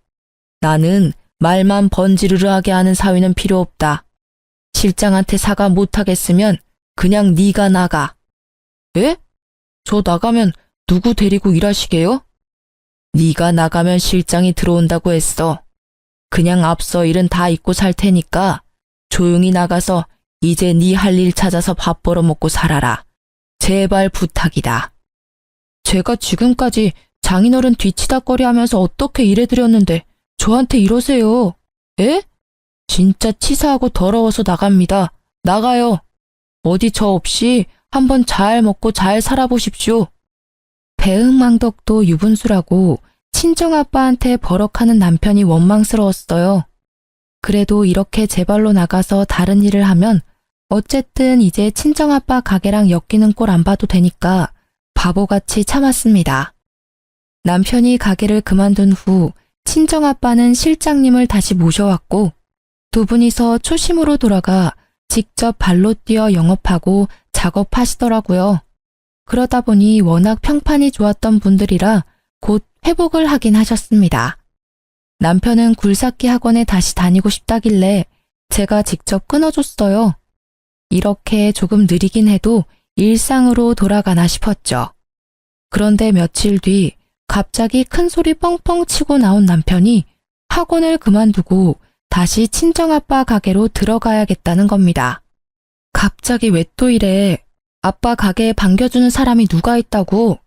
나는 말만 번지르르하게 하는 사위는 필요 없다. 실장한테 사과 못하겠으면 그냥 네가 나가. 예? 저 나가면 누구 데리고 일하시게요? 네가 나가면 실장이 들어온다고 했어. 그냥 앞서 일은 다 잊고 살 테니까 조용히 나가서 이제 네 할 일 찾아서 밥 벌어먹고 살아라. 제발 부탁이다. 제가 지금까지 장인어른 뒤치다꺼리 하면서 어떻게 일해드렸는데 저한테 이러세요. 에? 진짜 치사하고 더러워서 나갑니다. 나가요. 어디 저 없이 한번 잘 먹고 잘 살아보십시오. 배은망덕도 유분수라고 친정아빠한테 버럭하는 남편이 원망스러웠어요. 그래도 이렇게 제 발로 나가서 다른 일을 하면 어쨌든 이제 친정아빠 가게랑 엮이는 꼴 안 봐도 되니까 바보같이 참았습니다. 남편이 가게를 그만둔 후 친정아빠는 실장님을 다시 모셔왔고 두 분이서 초심으로 돌아가 직접 발로 뛰어 영업하고 작업하시더라고요. 그러다 보니 워낙 평판이 좋았던 분들이라 곧 회복을 하긴 하셨습니다. 남편은 굴삭기 학원에 다시 다니고 싶다길래 제가 직접 끊어줬어요. 이렇게 조금 느리긴 해도 일상으로 돌아가나 싶었죠. 그런데 며칠 뒤 갑자기 큰 소리 뻥뻥 치고 나온 남편이 학원을 그만두고 다시 친정아빠 가게로 들어가야겠다는 겁니다. 갑자기 왜 또 이래? 아빠 가게에 반겨주는 사람이 누가 있다고?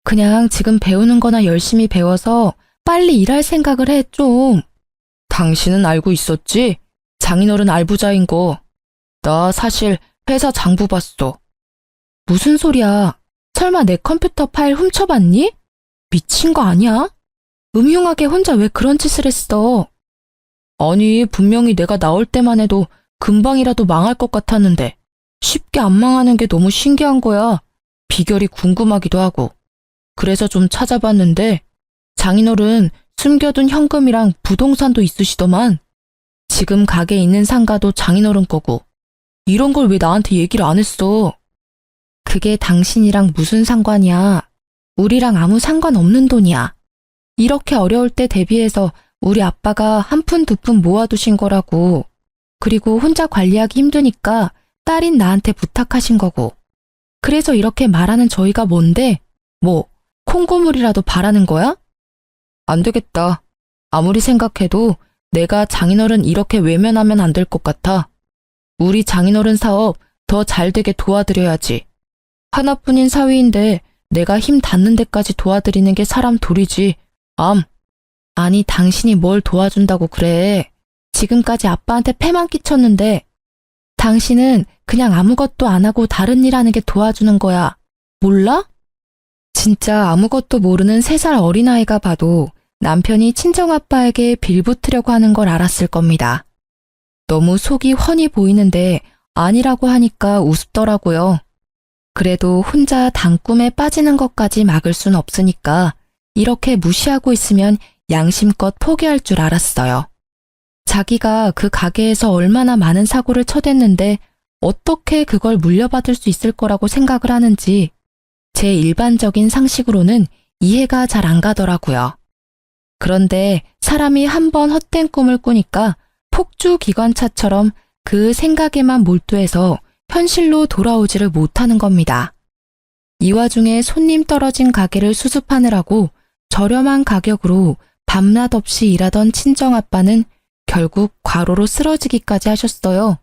그냥 지금 배우는 거나 열심히 배워서 빨리 일할 생각을 해, 좀. 당신은 알고 있었지? 장인어른 알부자인 거. 나 사실 회사 장부 봤어. 무슨 소리야? 설마 내 컴퓨터 파일 훔쳐봤니? 미친 거 아니야? 음흉하게 혼자 왜 그런 짓을 했어? 아니, 분명히 내가 나올 때만 해도 금방이라도 망할 것 같았는데 쉽게 안 망하는 게 너무 신기한 거야. 비결이 궁금하기도 하고. 그래서 좀 찾아봤는데 장인어른 숨겨둔 현금이랑 부동산도 있으시더만. 지금 가게에 있는 상가도 장인어른 거고. 이런 걸 왜 나한테 얘기를 안 했어? 그게 당신이랑 무슨 상관이야? 우리랑 아무 상관없는 돈이야. 이렇게 어려울 때 대비해서 우리 아빠가 한 푼 두 푼 모아두신 거라고. 그리고 혼자 관리하기 힘드니까 딸인 나한테 부탁하신 거고. 그래서 이렇게 말하는 저희가 뭔데? 뭐, 콩고물이라도 바라는 거야? 안 되겠다. 아무리 생각해도 내가 장인어른 이렇게 외면하면 안 될 것 같아. 우리 장인어른 사업 더 잘 되게 도와드려야지. 하나뿐인 사위인데 내가 힘 닿는 데까지 도와드리는 게 사람 도리지. 아니, 당신이 뭘 도와준다고 그래. 지금까지 아빠한테 패만 끼쳤는데 당신은 그냥 아무것도 안 하고 다른 일 하는 게 도와주는 거야. 몰라? 진짜 아무것도 모르는 3살 어린아이가 봐도 남편이 친정아빠에게 빌붙으려고 하는 걸 알았을 겁니다. 너무 속이 훤히 보이는데 아니라고 하니까 우습더라고요. 그래도 혼자 단꿈에 빠지는 것까지 막을 순 없으니까 이렇게 무시하고 있으면 양심껏 포기할 줄 알았어요. 자기가 그 가게에서 얼마나 많은 사고를 쳐댔는데 어떻게 그걸 물려받을 수 있을 거라고 생각을 하는지 제 일반적인 상식으로는 이해가 잘 안 가더라고요. 그런데 사람이 한번 헛된 꿈을 꾸니까 폭주 기관차처럼 그 생각에만 몰두해서 현실로 돌아오지를 못하는 겁니다. 이 와중에 손님 떨어진 가게를 수습하느라고 저렴한 가격으로 밤낮 없이 일하던 친정아빠는 결국 과로로 쓰러지기까지 하셨어요.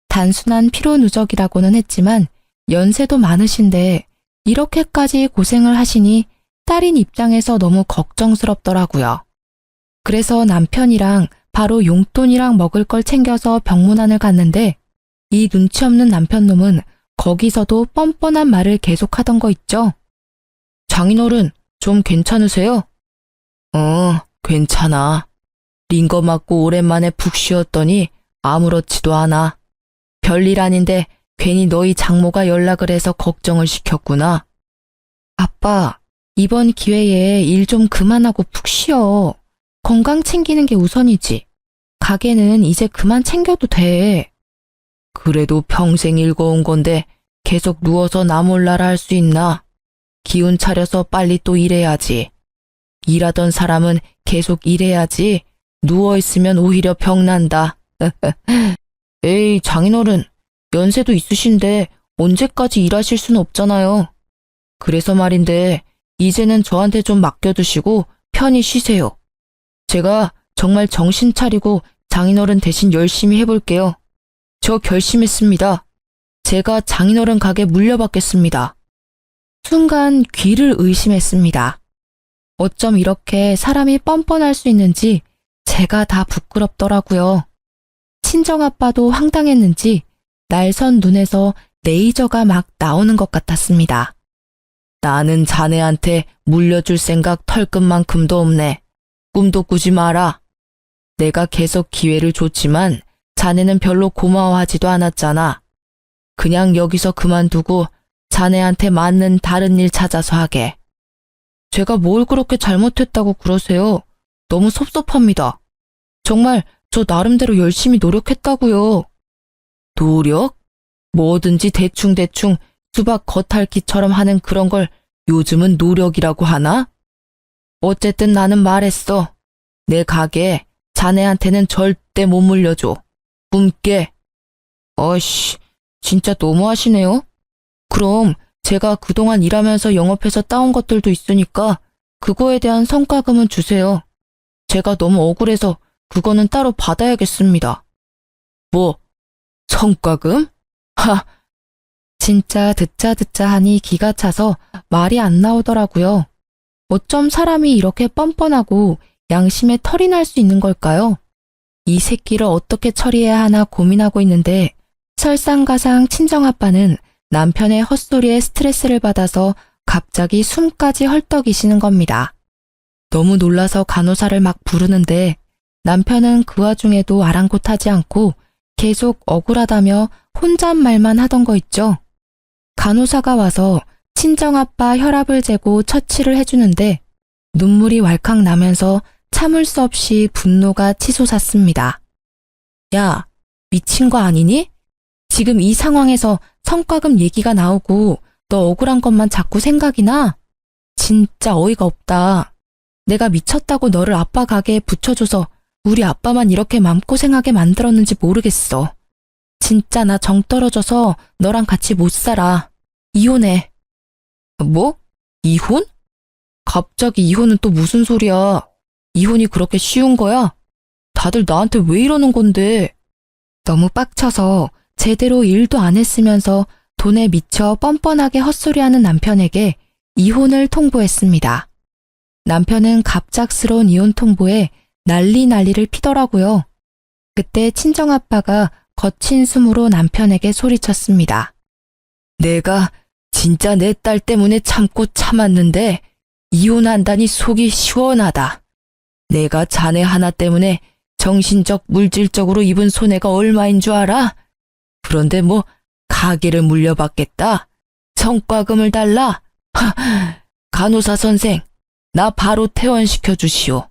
단순한 피로 누적이라고는 했지만 연세도 많으신데 이렇게까지 고생을 하시니 딸인 입장에서 너무 걱정스럽더라고요. 그래서 남편이랑 바로 용돈이랑 먹을 걸 챙겨서 병문안을 갔는데 이 눈치 없는 남편놈은 거기서도 뻔뻔한 말을 계속하던 거 있죠. 장인어른, 좀 괜찮으세요? 괜찮아. 링거 맞고 오랜만에 푹 쉬었더니 아무렇지도 않아. 별일 아닌데 괜히 너희 장모가 연락을 해서 걱정을 시켰구나. 아빠, 이번 기회에 일 좀 그만하고 푹 쉬어. 건강 챙기는 게 우선이지. 가게는 이제 그만 챙겨도 돼. 그래도 평생 읽어온 건데 계속 누워서 나 몰라라 할 수 있나? 기운 차려서 빨리 또 일해야지. 일하던 사람은 계속 일해야지. 누워있으면 오히려 병난다. 에이, 장인어른, 연세도 있으신데 언제까지 일하실 순 없잖아요. 그래서 말인데 이제는 저한테 좀 맡겨두시고 편히 쉬세요. 제가 정말 정신 차리고 장인어른 대신 열심히 해볼게요. 저 결심했습니다. 제가 장인어른 가게 물려받겠습니다. 순간 귀를 의심했습니다. 어쩜 이렇게 사람이 뻔뻔할 수 있는지 제가 다 부끄럽더라고요. 친정아빠도 황당했는지 날선 눈에서 레이저가 막 나오는 것 같았습니다. 나는 자네한테 물려줄 생각 털끝만큼도 없네. 꿈도 꾸지 마라. 내가 계속 기회를 줬지만 자네는 별로 고마워하지도 않았잖아. 그냥 여기서 그만두고 자네한테 맞는 다른 일 찾아서 하게. 제가 뭘 그렇게 잘못했다고 그러세요? 너무 섭섭합니다. 정말 저 나름대로 열심히 노력했다고요. 노력? 뭐든지 대충대충 수박 겉핥기처럼 하는 그런 걸 요즘은 노력이라고 하나? 어쨌든 나는 말했어. 내 가게 자네한테는 절대 못 물려줘. 굶게. 어이씨, 진짜 너무하시네요. 그럼 제가 그동안 일하면서 영업해서 따온 것들도 있으니까 그거에 대한 성과금은 주세요. 제가 너무 억울해서 그거는 따로 받아야겠습니다. 뭐, 성과금? 하! 진짜 듣자 하니 기가 차서 말이 안 나오더라고요. 어쩜 사람이 이렇게 뻔뻔하고 양심에 털이 날 수 있는 걸까요? 이 새끼를 어떻게 처리해야 하나 고민하고 있는데 설상가상 친정아빠는 남편의 헛소리에 스트레스를 받아서 갑자기 숨까지 헐떡이시는 겁니다. 너무 놀라서 간호사를 막 부르는데 남편은 그 와중에도 아랑곳하지 않고 계속 억울하다며 혼잣말만 하던 거 있죠. 간호사가 와서 친정아빠 혈압을 재고 처치를 해주는데 눈물이 왈칵 나면서 참을 수 없이 분노가 치솟았습니다. 야, 미친 거 아니니? 지금 이 상황에서 성과금 얘기가 나오고 너 억울한 것만 자꾸 생각이 나? 진짜 어이가 없다. 내가 미쳤다고 너를 아빠 가게에 붙여줘서 우리 아빠만 이렇게 맘고생하게 만들었는지 모르겠어. 진짜 나 정 떨어져서 너랑 같이 못 살아. 이혼해. 뭐? 이혼? 갑자기 이혼은 또 무슨 소리야? 이혼이 그렇게 쉬운 거야? 다들 나한테 왜 이러는 건데? 너무 빡쳐서 제대로 일도 안 했으면서 돈에 미쳐 뻔뻔하게 헛소리하는 남편에게 이혼을 통보했습니다. 남편은 갑작스러운 이혼 통보에 난리를 피더라고요. 그때 친정아빠가 거친 숨으로 남편에게 소리쳤습니다. 내가 진짜 내 딸 때문에 참고 참았는데 이혼한다니 속이 시원하다. 내가 자네 하나 때문에 정신적, 물질적으로 입은 손해가 얼마인 줄 알아? 그런데 뭐 가게를 물려받겠다. 성과금을 달라. 간호사 선생, 나 바로 퇴원시켜 주시오.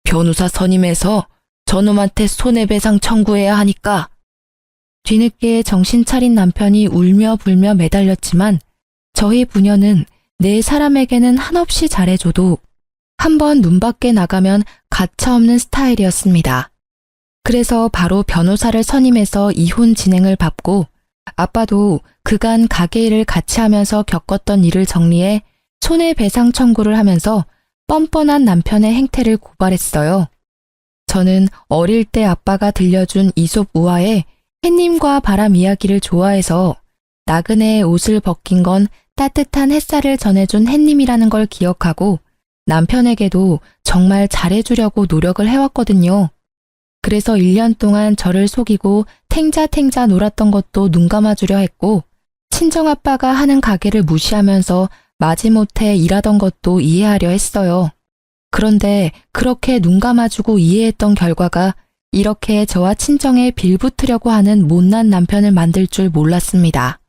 변호사 선임해서 저놈한테 손해배상 청구해야 하니까. 뒤늦게 정신 차린 남편이 울며 불며 매달렸지만 저희 부녀는 내 사람에게는 한없이 잘해줘도 한번 눈 밖에 나가면 가차없는 스타일이었습니다. 그래서 바로 변호사를 선임해서 이혼 진행을 밟고 아빠도 그간 가게 일을 같이 하면서 겪었던 일을 정리해 손해배상 청구를 하면서 뻔뻔한 남편의 행태를 고발했어요. 저는 어릴 때 아빠가 들려준 이솝 우화에 햇님과 바람 이야기를 좋아해서 나그네의 옷을 벗긴 건 따뜻한 햇살을 전해준 햇님이라는 걸 기억하고 남편에게도 정말 잘해주려고 노력을 해왔거든요. 그래서 1년 동안 저를 속이고 탱자탱자 놀았던 것도 눈 감아주려 했고 친정아빠가 하는 가게를 무시하면서 마지못해 일하던 것도 이해하려 했어요. 그런데 그렇게 눈 감아주고 이해했던 결과가 이렇게 저와 친정에 빌붙으려고 하는 못난 남편을 만들 줄 몰랐습니다.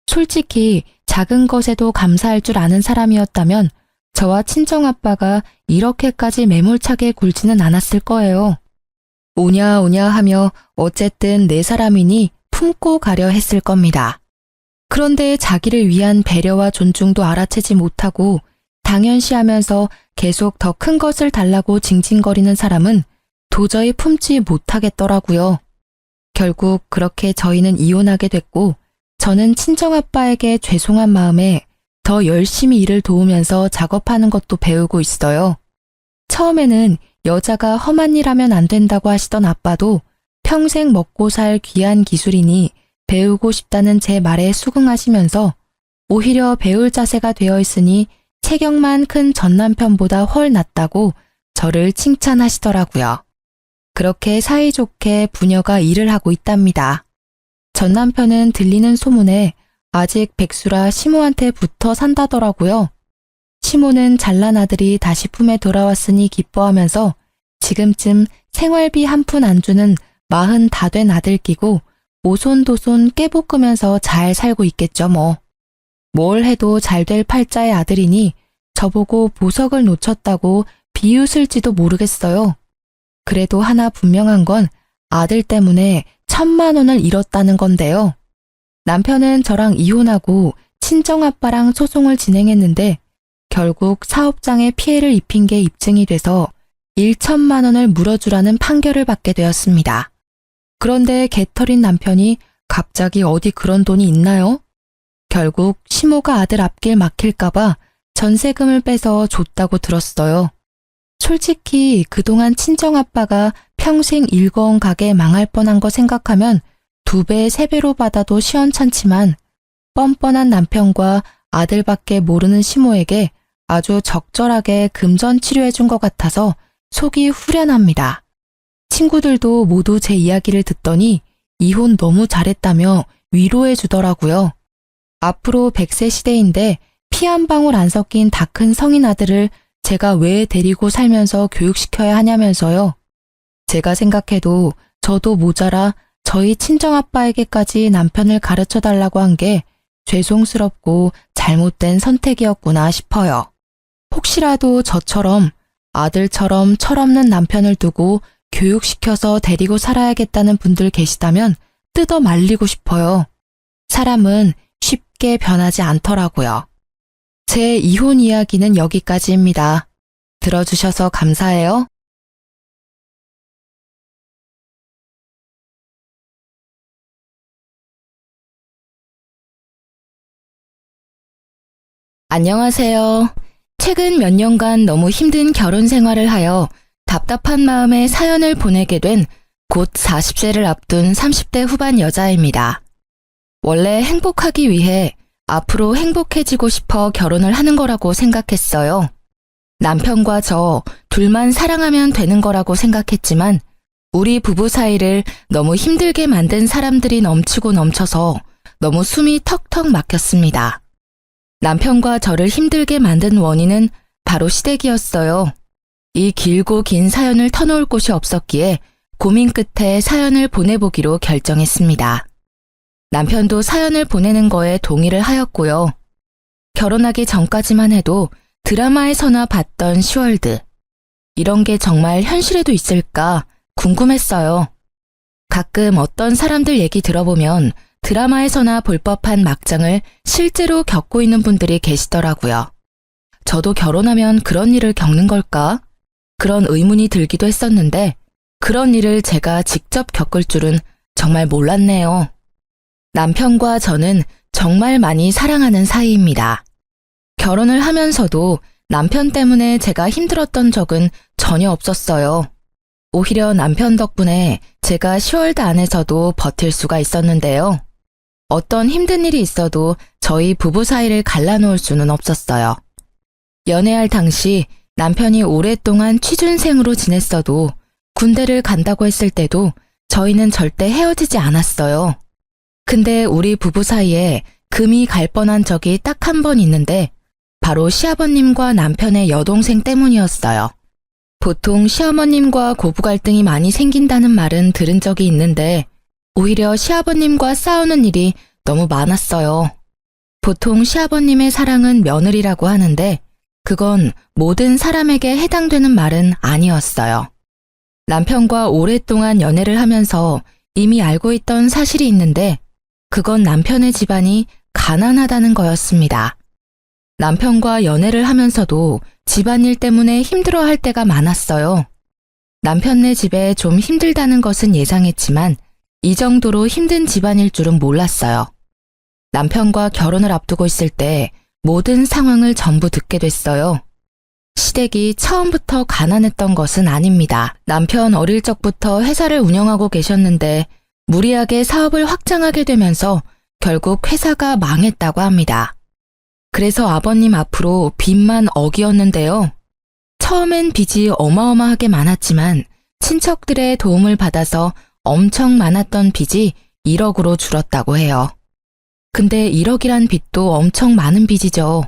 솔직히 작은 것에도 감사할 줄 아는 사람이었다면 저와 친정아빠가 이렇게까지 매몰차게 굴지는 않았을 거예요. 오냐 오냐 하며 어쨌든 내 사람이니 품고 가려 했을 겁니다. 그런데 자기를 위한 배려와 존중도 알아채지 못하고 당연시하면서 계속 더 큰 것을 달라고 징징거리는 사람은 도저히 품지 못하겠더라고요. 결국 그렇게 저희는 이혼하게 됐고 저는 친정아빠에게 죄송한 마음에 더 열심히 일을 도우면서 작업하는 것도 배우고 있어요. 처음에는 여자가 험한 일 하면 안 된다고 하시던 아빠도 평생 먹고 살 귀한 기술이니 배우고 싶다는 제 말에 수긍하시면서 오히려 배울 자세가 되어 있으니 체격만 큰 전 남편보다 훨 낫다고 저를 칭찬하시더라고요. 그렇게 사이좋게 부녀가 일을 하고 있답니다. 전 남편은 들리는 소문에 아직 백수라 시모한테 붙어 산다더라고요. 시모는 잘난 아들이 다시 품에 돌아왔으니 기뻐하면서 지금쯤 생활비 한 푼 안 주는 40 다 된 아들 끼고 오손도손 깨볶으면서 잘 살고 있겠죠 뭐. 뭘 해도 잘 될 팔자의 아들이니 저보고 보석을 놓쳤다고 비웃을지도 모르겠어요. 그래도 하나 분명한 건 아들 때문에 1,000만 원을 잃었다는 건데요. 남편은 저랑 이혼하고 친정아빠랑 소송을 진행했는데 결국 사업장에 피해를 입힌 게 입증이 돼서 1,000만 원을 물어주라는 판결을 받게 되었습니다. 그런데 개털인 남편이 갑자기 어디 그런 돈이 있나요? 결국 시모가 아들 앞길 막힐까봐 전세금을 빼서 줬다고 들었어요. 솔직히 그동안 친정아빠가 평생 일궈온 가게 망할 뻔한 거 생각하면 2배, 3배로 받아도 시원찮지만 뻔뻔한 남편과 아들밖에 모르는 시모에게 아주 적절하게 금전 치료해준 것 같아서 속이 후련합니다. 친구들도 모두 제 이야기를 듣더니 이혼 너무 잘했다며 위로해 주더라고요. 앞으로 100세 시대인데 피 한 방울 안 섞인 다 큰 성인 아들을 제가 왜 데리고 살면서 교육시켜야 하냐면서요. 제가 생각해도 저도 모자라 저희 친정아빠에게까지 남편을 가르쳐 달라고 한 게 죄송스럽고 잘못된 선택이었구나 싶어요. 혹시라도 저처럼 아들처럼 철없는 남편을 두고 교육시켜서 데리고 살아야겠다는 분들 계시다면 뜯어 말리고 싶어요. 사람은 쉽게 변하지 않더라고요. 제 이혼 이야기는 여기까지입니다. 들어주셔서 감사해요. 안녕하세요. 최근 몇 년간 너무 힘든 결혼 생활을 하여 답답한 마음에 사연을 보내게 된 곧 40세를 앞둔 30대 후반 여자입니다. 원래 행복하기 위해 앞으로 행복해지고 싶어 결혼을 하는 거라고 생각했어요. 남편과 저 둘만 사랑하면 되는 거라고 생각했지만 우리 부부 사이를 너무 힘들게 만든 사람들이 넘치고 넘쳐서 너무 숨이 턱턱 막혔습니다. 남편과 저를 힘들게 만든 원인은 바로 시댁이었어요. 이 길고 긴 사연을 터놓을 곳이 없었기에 고민 끝에 사연을 보내보기로 결정했습니다. 남편도 사연을 보내는 거에 동의를 하였고요. 결혼하기 전까지만 해도 드라마에서나 봤던 슈월드. 이런 게 정말 현실에도 있을까 궁금했어요. 가끔 어떤 사람들 얘기 들어보면 드라마에서나 볼 법한 막장을 실제로 겪고 있는 분들이 계시더라고요. 저도 결혼하면 그런 일을 겪는 걸까? 그런 의문이 들기도 했었는데 그런 일을 제가 직접 겪을 줄은 정말 몰랐네요. 남편과 저는 정말 많이 사랑하는 사이입니다. 결혼을 하면서도 남편 때문에 제가 힘들었던 적은 전혀 없었어요. 오히려 남편 덕분에 제가 10월달 안에서도 버틸 수가 있었는데요. 어떤 힘든 일이 있어도 저희 부부 사이를 갈라놓을 수는 없었어요. 연애할 당시 남편이 오랫동안 취준생으로 지냈어도 군대를 간다고 했을 때도 저희는 절대 헤어지지 않았어요. 근데 우리 부부 사이에 금이 갈 뻔한 적이 딱 한 번 있는데 바로 시아버님과 남편의 여동생 때문이었어요. 보통 시어머님과 고부 갈등이 많이 생긴다는 말은 들은 적이 있는데 오히려 시아버님과 싸우는 일이 너무 많았어요. 보통 시아버님의 사랑은 며느리라고 하는데 그건 모든 사람에게 해당되는 말은 아니었어요. 남편과 오랫동안 연애를 하면서 이미 알고 있던 사실이 있는데 그건 남편의 집안이 가난하다는 거였습니다. 남편과 연애를 하면서도 집안일 때문에 힘들어할 때가 많았어요. 남편네 집에 좀 힘들다는 것은 예상했지만 이 정도로 힘든 집안일 줄은 몰랐어요. 남편과 결혼을 앞두고 있을 때 모든 상황을 전부 듣게 됐어요. 시댁이 처음부터 가난했던 것은 아닙니다. 남편 어릴 적부터 회사를 운영하고 계셨는데 무리하게 사업을 확장하게 되면서 결국 회사가 망했다고 합니다. 그래서 아버님 앞으로 빚만 억이었는데요. 처음엔 빚이 어마어마하게 많았지만 친척들의 도움을 받아서 엄청 많았던 빚이 1억으로 줄었다고 해요. 근데 1억이란 빚도 엄청 많은 빚이죠.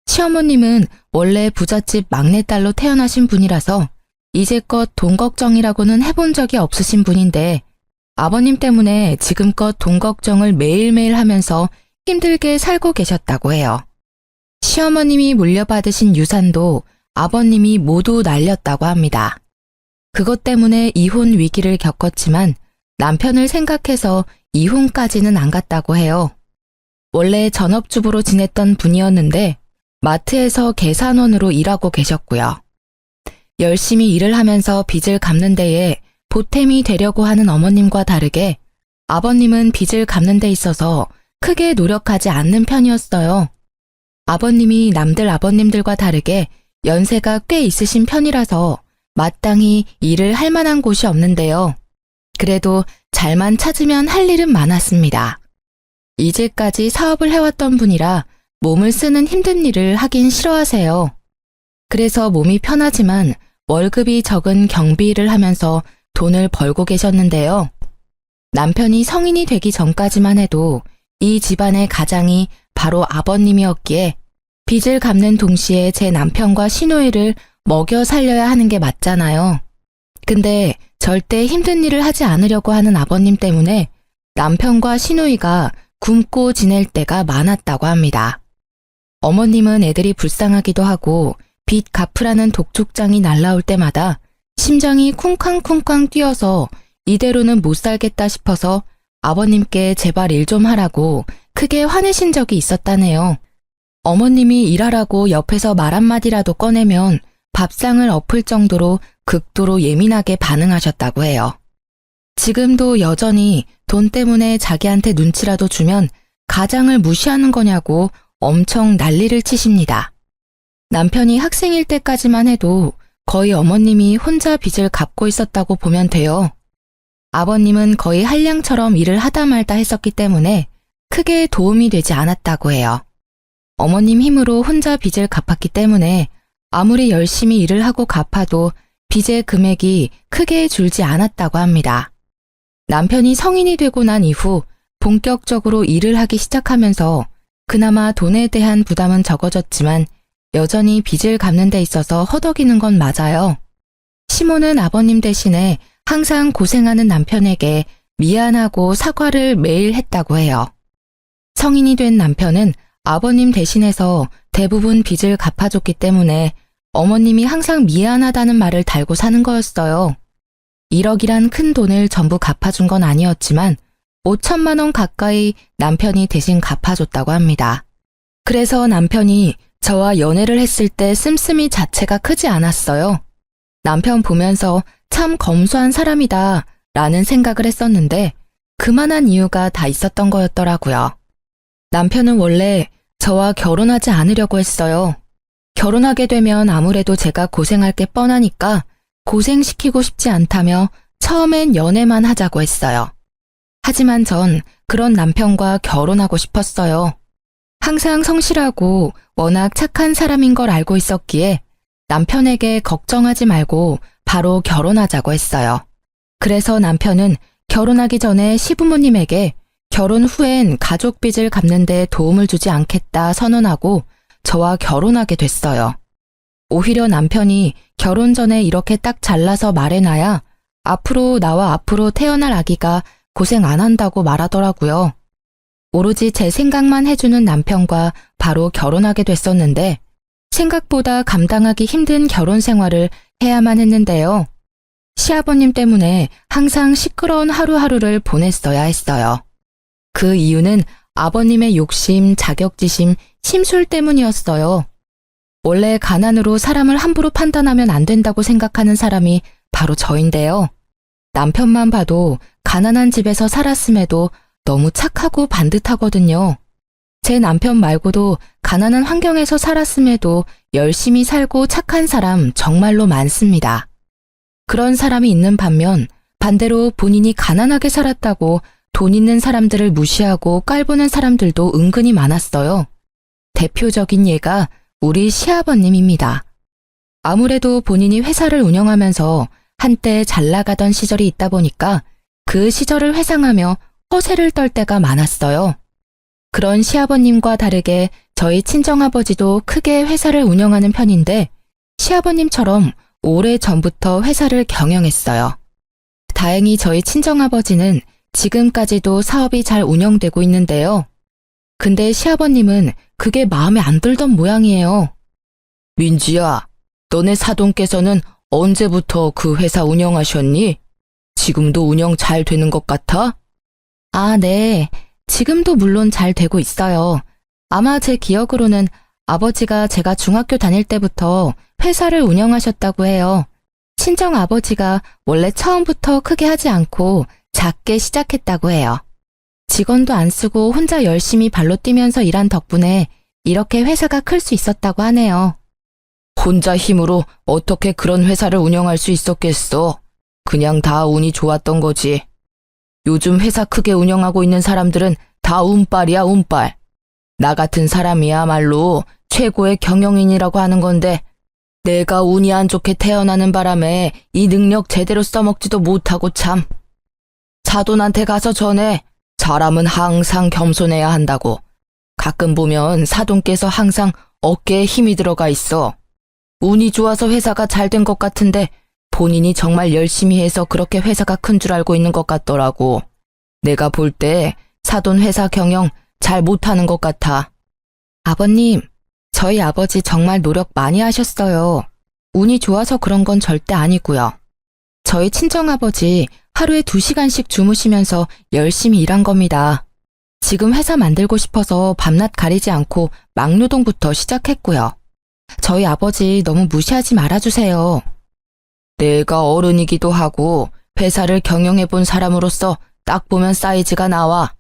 시어머님은 원래 부잣집 막내딸로 태어나신 분이라서 이제껏 돈 걱정이라고는 해본 적이 없으신 분인데 아버님 때문에 지금껏 돈 걱정을 매일매일 하면서 힘들게 살고 계셨다고 해요. 시어머님이 물려받으신 유산도 아버님이 모두 날렸다고 합니다. 그것 때문에 이혼 위기를 겪었지만 남편을 생각해서 이혼까지는 안 갔다고 해요. 원래 전업주부로 지냈던 분이었는데 마트에서 계산원으로 일하고 계셨고요. 열심히 일을 하면서 빚을 갚는 데에 보탬이 되려고 하는 어머님과 다르게 아버님은 빚을 갚는 데 있어서 크게 노력하지 않는 편이었어요. 아버님이 남들 아버님들과 다르게 연세가 꽤 있으신 편이라서 마땅히 일을 할 만한 곳이 없는데요. 그래도 잘만 찾으면 할 일은 많았습니다. 이제까지 사업을 해왔던 분이라 몸을 쓰는 힘든 일을 하긴 싫어하세요. 그래서 몸이 편하지만 월급이 적은 경비 일을 하면서 돈을 벌고 계셨는데요. 남편이 성인이 되기 전까지만 해도 이 집안의 가장이 바로 아버님이었기에 빚을 갚는 동시에 제 남편과 시누이를 먹여 살려야 하는 게 맞잖아요. 근데 절대 힘든 일을 하지 않으려고 하는 아버님 때문에 남편과 시누이가 굶고 지낼 때가 많았다고 합니다. 어머님은 애들이 불쌍하기도 하고 빚 갚으라는 독촉장이 날라올 때마다 심장이 쿵쾅쿵쾅 뛰어서 이대로는 못 살겠다 싶어서 아버님께 제발 일 좀 하라고 크게 화내신 적이 있었다네요. 어머님이 일하라고 옆에서 말 한마디라도 꺼내면 밥상을 엎을 정도로 극도로 예민하게 반응하셨다고 해요. 지금도 여전히 돈 때문에 자기한테 눈치라도 주면 가장을 무시하는 거냐고 엄청 난리를 치십니다. 남편이 학생일 때까지만 해도 거의 어머님이 혼자 빚을 갚고 있었다고 보면 돼요. 아버님은 거의 한량처럼 일을 하다 말다 했었기 때문에 크게 도움이 되지 않았다고 해요. 어머님 힘으로 혼자 빚을 갚았기 때문에 아무리 열심히 일을 하고 갚아도 빚의 금액이 크게 줄지 않았다고 합니다. 남편이 성인이 되고 난 이후 본격적으로 일을 하기 시작하면서 그나마 돈에 대한 부담은 적어졌지만 여전히 빚을 갚는 데 있어서 허덕이는 건 맞아요. 시모는 아버님 대신에 항상 고생하는 남편에게 미안하고 사과를 매일 했다고 해요. 성인이 된 남편은 아버님 대신해서 대부분 빚을 갚아줬기 때문에 어머님이 항상 미안하다는 말을 달고 사는 거였어요. 1억이란 큰 돈을 전부 갚아준 건 아니었지만 5천만 원 가까이 남편이 대신 갚아줬다고 합니다. 그래서 남편이 저와 연애를 했을 때 씀씀이 자체가 크지 않았어요. 남편 보면서 참 검소한 사람이다 라는 생각을 했었는데 그만한 이유가 다 있었던 거였더라고요. 남편은 원래 저와 결혼하지 않으려고 했어요. 결혼하게 되면 아무래도 제가 고생할 게 뻔하니까 고생시키고 싶지 않다며 처음엔 연애만 하자고 했어요. 하지만 전 그런 남편과 결혼하고 싶었어요. 항상 성실하고 워낙 착한 사람인 걸 알고 있었기에 남편에게 걱정하지 말고 바로 결혼하자고 했어요. 그래서 남편은 결혼하기 전에 시부모님에게 결혼 후엔 가족 빚을 갚는 데 도움을 주지 않겠다 선언하고 저와 결혼하게 됐어요. 오히려 남편이 결혼 전에 이렇게 딱 잘라서 말해놔야 앞으로 나와 앞으로 태어날 아기가 고생 안 한다고 말하더라고요. 오로지 제 생각만 해주는 남편과 바로 결혼하게 됐었는데 생각보다 감당하기 힘든 결혼 생활을 해야만 했는데요. 시아버님 때문에 항상 시끄러운 하루하루를 보냈어야 했어요. 그 이유는 아버님의 욕심, 자격지심, 심술 때문이었어요. 원래 가난으로 사람을 함부로 판단하면 안 된다고 생각하는 사람이 바로 저인데요. 남편만 봐도 가난한 집에서 살았음에도 너무 착하고 반듯하거든요. 제 남편 말고도 가난한 환경에서 살았음에도 열심히 살고 착한 사람 정말로 많습니다. 그런 사람이 있는 반면 반대로 본인이 가난하게 살았다고 돈 있는 사람들을 무시하고 깔보는 사람들도 은근히 많았어요. 대표적인 예가 우리 시아버님입니다. 아무래도 본인이 회사를 운영하면서 한때 잘 나가던 시절이 있다 보니까 그 시절을 회상하며 허세를 떨 때가 많았어요. 그런 시아버님과 다르게 저희 친정아버지도 크게 회사를 운영하는 편인데 시아버님처럼 오래전부터 회사를 경영했어요. 다행히 저희 친정아버지는 지금까지도 사업이 잘 운영되고 있는데요. 근데 시아버님은 그게 마음에 안 들던 모양이에요. 민지야, 너네 사돈께서는 언제부터 그 회사 운영하셨니? 지금도 운영 잘 되는 것 같아? 아, 네. 지금도 물론 잘 되고 있어요. 아마 제 기억으로는 아버지가 제가 중학교 다닐 때부터 회사를 운영하셨다고 해요. 친정 아버지가 원래 처음부터 크게 하지 않고 작게 시작했다고 해요. 직원도 안 쓰고 혼자 열심히 발로 뛰면서 일한 덕분에 이렇게 회사가 클 수 있었다고 하네요. 혼자 힘으로 어떻게 그런 회사를 운영할 수 있었겠어? 그냥 다 운이 좋았던 거지. 요즘 회사 크게 운영하고 있는 사람들은 다 운빨이야, 운빨. 나 같은 사람이야말로 최고의 경영인이라고 하는 건데 내가 운이 안 좋게 태어나는 바람에 이 능력 제대로 써먹지도 못하고 참. 사돈한테 가서 전해. 사람은 항상 겸손해야 한다고. 가끔 보면 사돈께서 항상 어깨에 힘이 들어가 있어. 운이 좋아서 회사가 잘 된 것 같은데 본인이 정말 열심히 해서 그렇게 회사가 큰 줄 알고 있는 것 같더라고. 내가 볼 때 사돈 회사 경영 잘 못하는 것 같아. 아버님, 저희 아버지 정말 노력 많이 하셨어요. 운이 좋아서 그런 건 절대 아니고요. 저희 친정아버지 하루에 2시간씩 주무시면서 열심히 일한 겁니다. 지금 회사 만들고 싶어서 밤낮 가리지 않고 막노동부터 시작했고요. 저희 아버지 너무 무시하지 말아주세요. 내가 어른이기도 하고 회사를 경영해본 사람으로서 딱 보면 사이즈가 나와.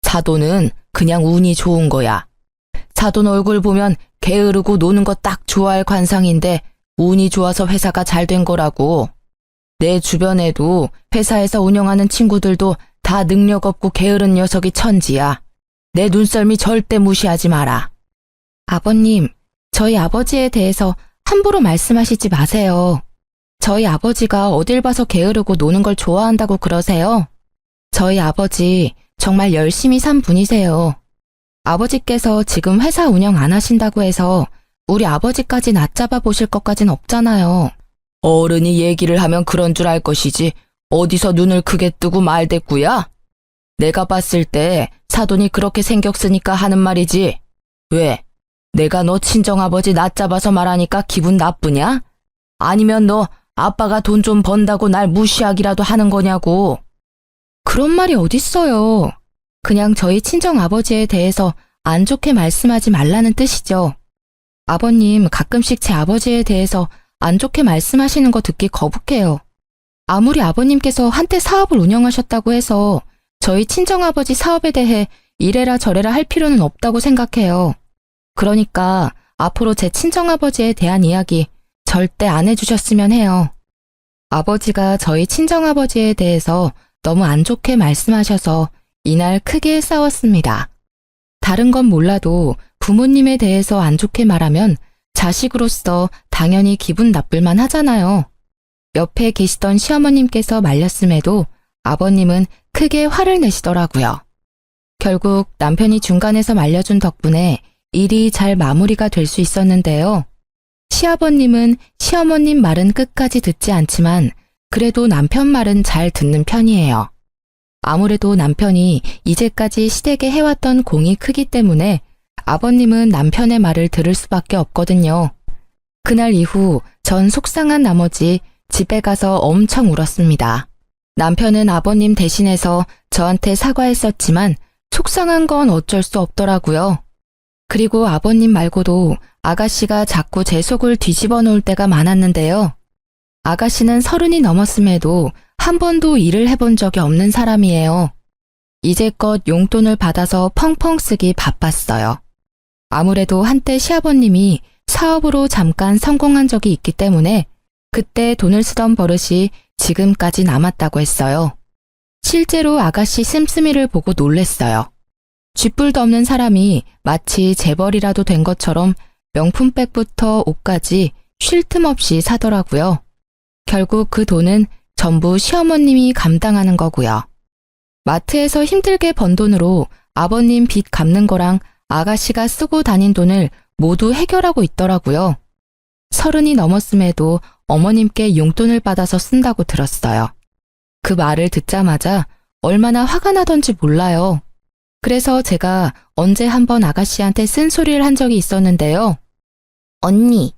사돈은 그냥 운이 좋은 거야. 사돈 얼굴 보면 게으르고 노는 거 딱 좋아할 관상인데 운이 좋아서 회사가 잘 된 거라고. 내 주변에도 회사에서 운영하는 친구들도 다 능력 없고 게으른 녀석이 천지야. 내 눈썰미 절대 무시하지 마라. 아버님, 저희 아버지에 대해서 함부로 말씀하시지 마세요. 저희 아버지가 어딜 봐서 게으르고 노는 걸 좋아한다고 그러세요? 저희 아버지 정말 열심히 산 분이세요. 아버지께서 지금 회사 운영 안 하신다고 해서 우리 아버지까지 낮잡아 보실 것까진 없잖아요. 어른이 얘기를 하면 그런 줄 알 것이지 어디서 눈을 크게 뜨고 말대꾸야? 내가 봤을 때 사돈이 그렇게 생겼으니까 하는 말이지. 왜? 내가 너 친정아버지 낮잡아서 말하니까 기분 나쁘냐? 아니면 너 아빠가 돈 좀 번다고 날 무시하기라도 하는 거냐고. 그런 말이 어딨어요. 그냥 저희 친정아버지에 대해서 안 좋게 말씀하지 말라는 뜻이죠. 아버님 가끔씩 제 아버지에 대해서 안 좋게 말씀하시는 거 듣기 거북해요. 아무리 아버님께서 한때 사업을 운영하셨다고 해서 저희 친정아버지 사업에 대해 이래라 저래라 할 필요는 없다고 생각해요. 그러니까 앞으로 제 친정아버지에 대한 이야기 절대 안 해주셨으면 해요. 아버지가 저희 친정아버지에 대해서 너무 안 좋게 말씀하셔서 이날 크게 싸웠습니다. 다른 건 몰라도 부모님에 대해서 안 좋게 말하면 자식으로서 당연히 기분 나쁠만 하잖아요. 옆에 계시던 시어머님께서 말렸음에도 아버님은 크게 화를 내시더라고요. 결국 남편이 중간에서 말려준 덕분에 일이 잘 마무리가 될 수 있었는데요. 시아버님은 시어머님 말은 끝까지 듣지 않지만 그래도 남편 말은 잘 듣는 편이에요. 아무래도 남편이 이제까지 시댁에 해왔던 공이 크기 때문에 아버님은 남편의 말을 들을 수밖에 없거든요. 그날 이후 전 속상한 나머지 집에 가서 엄청 울었습니다. 남편은 아버님 대신해서 저한테 사과했었지만 속상한 건 어쩔 수 없더라고요. 그리고 아버님 말고도 아가씨가 자꾸 제 속을 뒤집어 놓을 때가 많았는데요. 아가씨는 30이 넘었음에도 한 번도 일을 해본 적이 없는 사람이에요. 이제껏 용돈을 받아서 펑펑 쓰기 바빴어요. 아무래도 한때 시아버님이 사업으로 잠깐 성공한 적이 있기 때문에 그때 돈을 쓰던 버릇이 지금까지 남았다고 했어요. 실제로 아가씨 씀씀이를 보고 놀랬어요. 쥐뿔도 없는 사람이 마치 재벌이라도 된 것처럼 명품백부터 옷까지 쉴 틈 없이 사더라고요. 결국 그 돈은 전부 시어머님이 감당하는 거고요. 마트에서 힘들게 번 돈으로 아버님 빚 갚는 거랑 아가씨가 쓰고 다닌 돈을 모두 해결하고 있더라고요. 30이 넘었음에도 어머님께 용돈을 받아서 쓴다고 들었어요. 그 말을 듣자마자 얼마나 화가 나던지 몰라요. 그래서 제가 언제 한번 아가씨한테 쓴소리를 한 적이 있었는데요. 언니,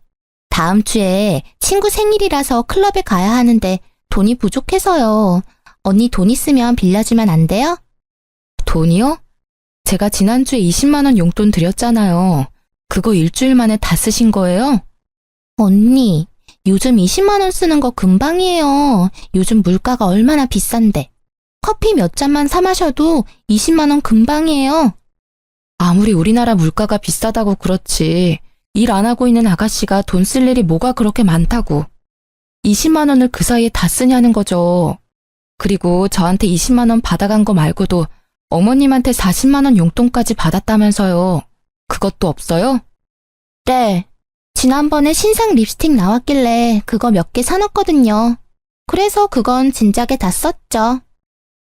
다음 주에 친구 생일이라서 클럽에 가야 하는데 돈이 부족해서요. 언니 돈 있으면 빌려주면 안 돼요? 돈이요? 제가 지난주에 20만 원 용돈 드렸잖아요. 그거 일주일 만에 다 쓰신 거예요? 언니, 요즘 20만 원 쓰는 거 금방이에요. 요즘 물가가 얼마나 비싼데. 커피 몇 잔만 사 마셔도 20만 원 금방이에요. 아무리 우리나라 물가가 비싸다고 그렇지 일 안 하고 있는 아가씨가 돈 쓸 일이 뭐가 그렇게 많다고. 20만 원을 그 사이에 다 쓰냐는 거죠. 그리고 저한테 20만 원 받아간 거 말고도 어머님한테 40만 원 용돈까지 받았다면서요. 그것도 없어요? 네. 지난번에 신상 립스틱 나왔길래 그거 몇 개 사놨거든요. 그래서 그건 진작에 다 썼죠.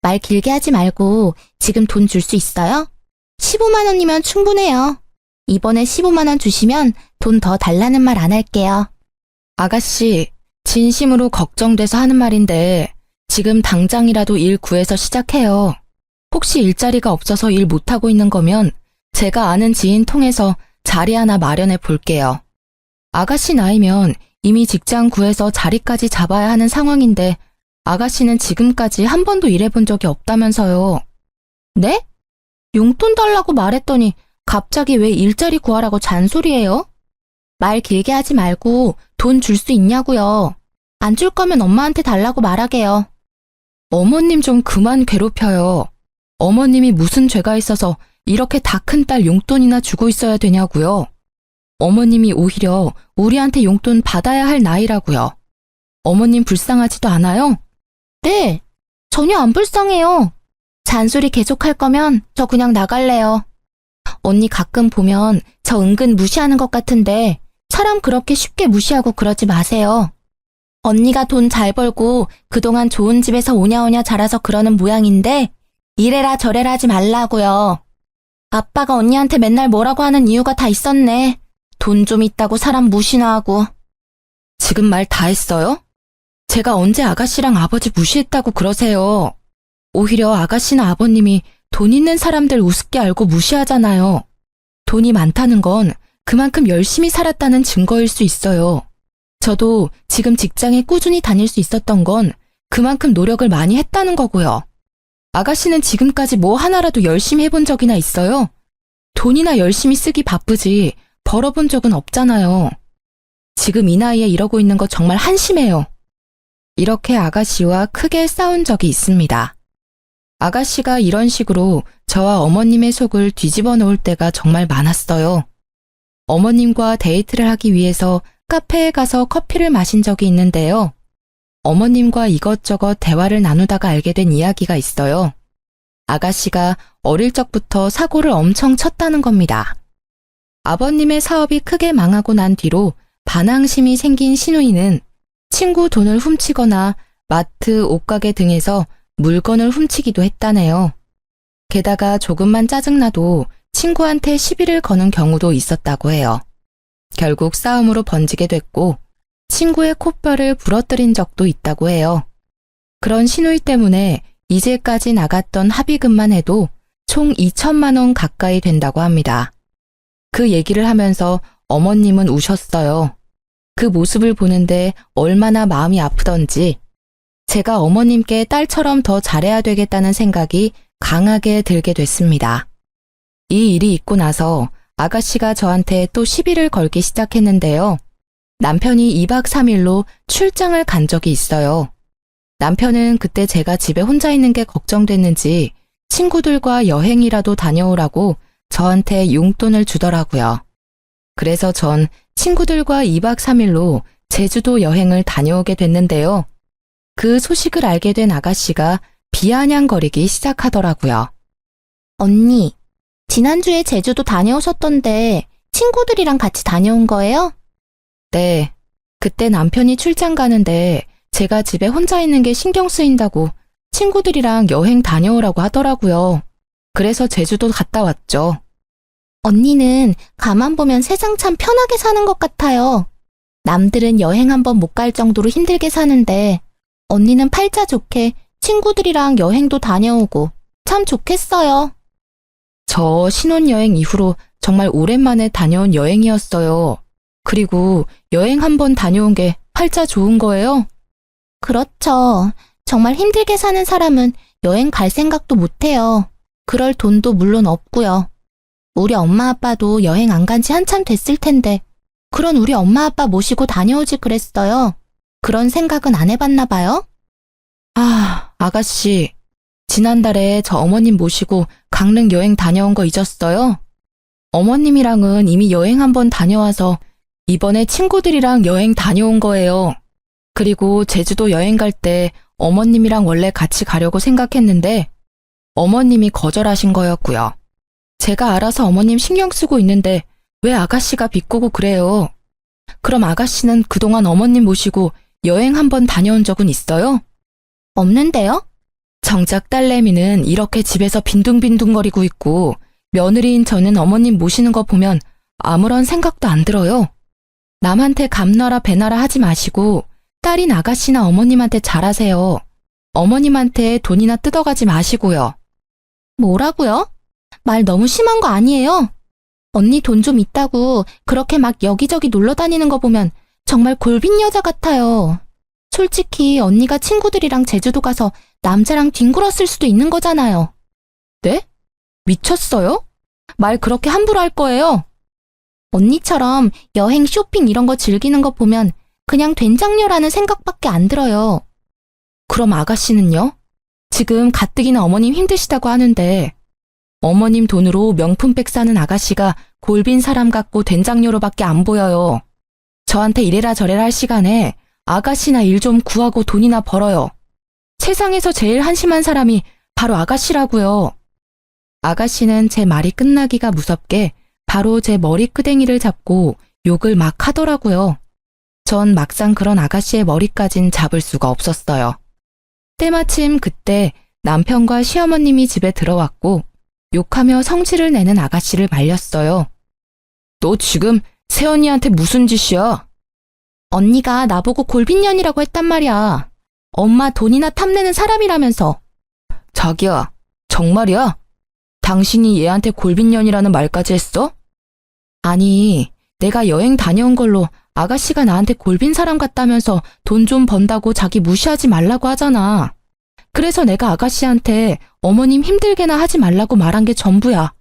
말 길게 하지 말고 지금 돈 줄 수 있어요? 15만 원이면 충분해요. 이번에 15만 원 주시면 돈 더 달라는 말 안 할게요. 아가씨, 진심으로 걱정돼서 하는 말인데 지금 당장이라도 일 구해서 시작해요. 혹시 일자리가 없어서 일 못하고 있는 거면 제가 아는 지인 통해서 자리 하나 마련해 볼게요. 아가씨 나이면 이미 직장 구해서 자리까지 잡아야 하는 상황인데 아가씨는 지금까지 한 번도 일해본 적이 없다면서요. 네? 용돈 달라고 말했더니 갑자기 왜 일자리 구하라고 잔소리해요? 말 길게 하지 말고 돈 줄 수 있냐고요. 안 줄 거면 엄마한테 달라고 말하게요. 어머님 좀 그만 괴롭혀요. 어머님이 무슨 죄가 있어서 이렇게 다 큰 딸 용돈이나 주고 있어야 되냐고요. 어머님이 오히려 우리한테 용돈 받아야 할 나이라고요. 어머님 불쌍하지도 않아요? 네, 전혀 안 불쌍해요. 잔소리 계속할 거면 저 그냥 나갈래요. 언니 가끔 보면 저 은근 무시하는 것 같은데 사람 그렇게 쉽게 무시하고 그러지 마세요. 언니가 돈 잘 벌고 그동안 좋은 집에서 오냐오냐 자라서 그러는 모양인데 이래라 저래라 하지 말라고요. 아빠가 언니한테 맨날 뭐라고 하는 이유가 다 있었네. 돈 좀 있다고 사람 무시나 하고. 지금 말 다 했어요? 제가 언제 아가씨랑 아버지 무시했다고 그러세요. 오히려 아가씨나 아버님이 돈 있는 사람들 우습게 알고 무시하잖아요. 돈이 많다는 건 그만큼 열심히 살았다는 증거일 수 있어요. 저도 지금 직장에 꾸준히 다닐 수 있었던 건 그만큼 노력을 많이 했다는 거고요. 아가씨는 지금까지 뭐 하나라도 열심히 해본 적이나 있어요? 돈이나 열심히 쓰기 바쁘지 벌어본 적은 없잖아요. 지금 이 나이에 이러고 있는 거 정말 한심해요. 이렇게 아가씨와 크게 싸운 적이 있습니다. 아가씨가 이런 식으로 저와 어머님의 속을 뒤집어 놓을 때가 정말 많았어요. 어머님과 데이트를 하기 위해서 카페에 가서 커피를 마신 적이 있는데요. 어머님과 이것저것 대화를 나누다가 알게 된 이야기가 있어요. 아가씨가 어릴 적부터 사고를 엄청 쳤다는 겁니다. 아버님의 사업이 크게 망하고 난 뒤로 반항심이 생긴 시누이는 친구 돈을 훔치거나 마트, 옷가게 등에서 물건을 훔치기도 했다네요. 게다가 조금만 짜증나도 친구한테 시비를 거는 경우도 있었다고 해요. 결국 싸움으로 번지게 됐고 친구의 콧뼈를 부러뜨린 적도 있다고 해요. 그런 시누이 때문에 이제까지 나갔던 합의금만 해도 총 2천만 원 가까이 된다고 합니다. 그 얘기를 하면서 어머님은 우셨어요. 그 모습을 보는데 얼마나 마음이 아프던지 제가 어머님께 딸처럼 더 잘해야 되겠다는 생각이 강하게 들게 됐습니다. 이 일이 있고 나서 아가씨가 저한테 또 시비를 걸기 시작했는데요. 남편이 2박 3일로 출장을 간 적이 있어요. 남편은 그때 제가 집에 혼자 있는 게 걱정됐는지 친구들과 여행이라도 다녀오라고 저한테 용돈을 주더라고요. 그래서 전 친구들과 2박 3일로 제주도 여행을 다녀오게 됐는데요. 그 소식을 알게 된 아가씨가 비아냥거리기 시작하더라고요. 언니, 지난주에 제주도 다녀오셨던데 친구들이랑 같이 다녀온 거예요? 네, 그때 남편이 출장 가는데 제가 집에 혼자 있는 게 신경 쓰인다고 친구들이랑 여행 다녀오라고 하더라고요. 그래서 제주도 갔다 왔죠. 언니는 가만 보면 세상 참 편하게 사는 것 같아요. 남들은 여행 한 번 못 갈 정도로 힘들게 사는데 언니는 팔자 좋게 친구들이랑 여행도 다녀오고 참 좋겠어요. 저 신혼여행 이후로 정말 오랜만에 다녀온 여행이었어요. 그리고 여행 한 번 다녀온 게 팔자 좋은 거예요? 그렇죠. 정말 힘들게 사는 사람은 여행 갈 생각도 못 해요. 그럴 돈도 물론 없고요. 우리 엄마 아빠도 여행 안 간 지 한참 됐을 텐데 그런 우리 엄마 아빠 모시고 다녀오지 그랬어요. 그런 생각은 안 해봤나 봐요? 아, 아가씨. 지난달에 저 어머님 모시고 강릉 여행 다녀온 거 잊었어요? 어머님이랑은 이미 여행 한 번 다녀와서 이번에 친구들이랑 여행 다녀온 거예요. 그리고 제주도 여행 갈 때 어머님이랑 원래 같이 가려고 생각했는데 어머님이 거절하신 거였고요. 제가 알아서 어머님 신경 쓰고 있는데 왜 아가씨가 비꼬고 그래요? 그럼 아가씨는 그동안 어머님 모시고 여행 한 번 다녀온 적은 있어요? 없는데요? 정작 딸내미는 이렇게 집에서 빈둥빈둥거리고 있고 며느리인 저는 어머님 모시는 거 보면 아무런 생각도 안 들어요. 남한테 감나라 배나라 하지 마시고 딸인 아가씨나 어머님한테 잘하세요. 어머님한테 돈이나 뜯어가지 마시고요. 뭐라고요? 말 너무 심한 거 아니에요? 언니 돈 좀 있다고 그렇게 막 여기저기 놀러 다니는 거 보면 정말 골빈 여자 같아요. 솔직히 언니가 친구들이랑 제주도 가서 남자랑 뒹굴었을 수도 있는 거잖아요. 네? 미쳤어요? 말 그렇게 함부로 할 거예요? 언니처럼 여행, 쇼핑 이런 거 즐기는 거 보면 그냥 된장녀라는 생각밖에 안 들어요. 그럼 아가씨는요? 지금 가뜩이나 어머님 힘드시다고 하는데 어머님 돈으로 명품백 사는 아가씨가 골빈 사람 같고 된장녀로밖에 안 보여요. 저한테 이래라 저래라 할 시간에 아가씨나 일 좀 구하고 돈이나 벌어요. 세상에서 제일 한심한 사람이 바로 아가씨라고요. 아가씨는 제 말이 끝나기가 무섭게 바로 제 머리끄댕이를 잡고 욕을 막 하더라고요. 전 막상 그런 아가씨의 머리까진 잡을 수가 없었어요. 때마침 그때 남편과 시어머님이 집에 들어왔고 욕하며 성질을 내는 아가씨를 말렸어요. 너 지금 새언니한테 무슨 짓이야? 언니가 나보고 골빈년이라고 했단 말이야. 엄마 돈이나 탐내는 사람이라면서. 자기야, 정말이야? 당신이 얘한테 골빈년이라는 말까지 했어? 아니, 내가 여행 다녀온 걸로 아가씨가 나한테 골빈 사람 같다면서 돈 좀 번다고 자기 무시하지 말라고 하잖아. 그래서 내가 아가씨한테 어머님 힘들게나 하지 말라고 말한 게 전부야.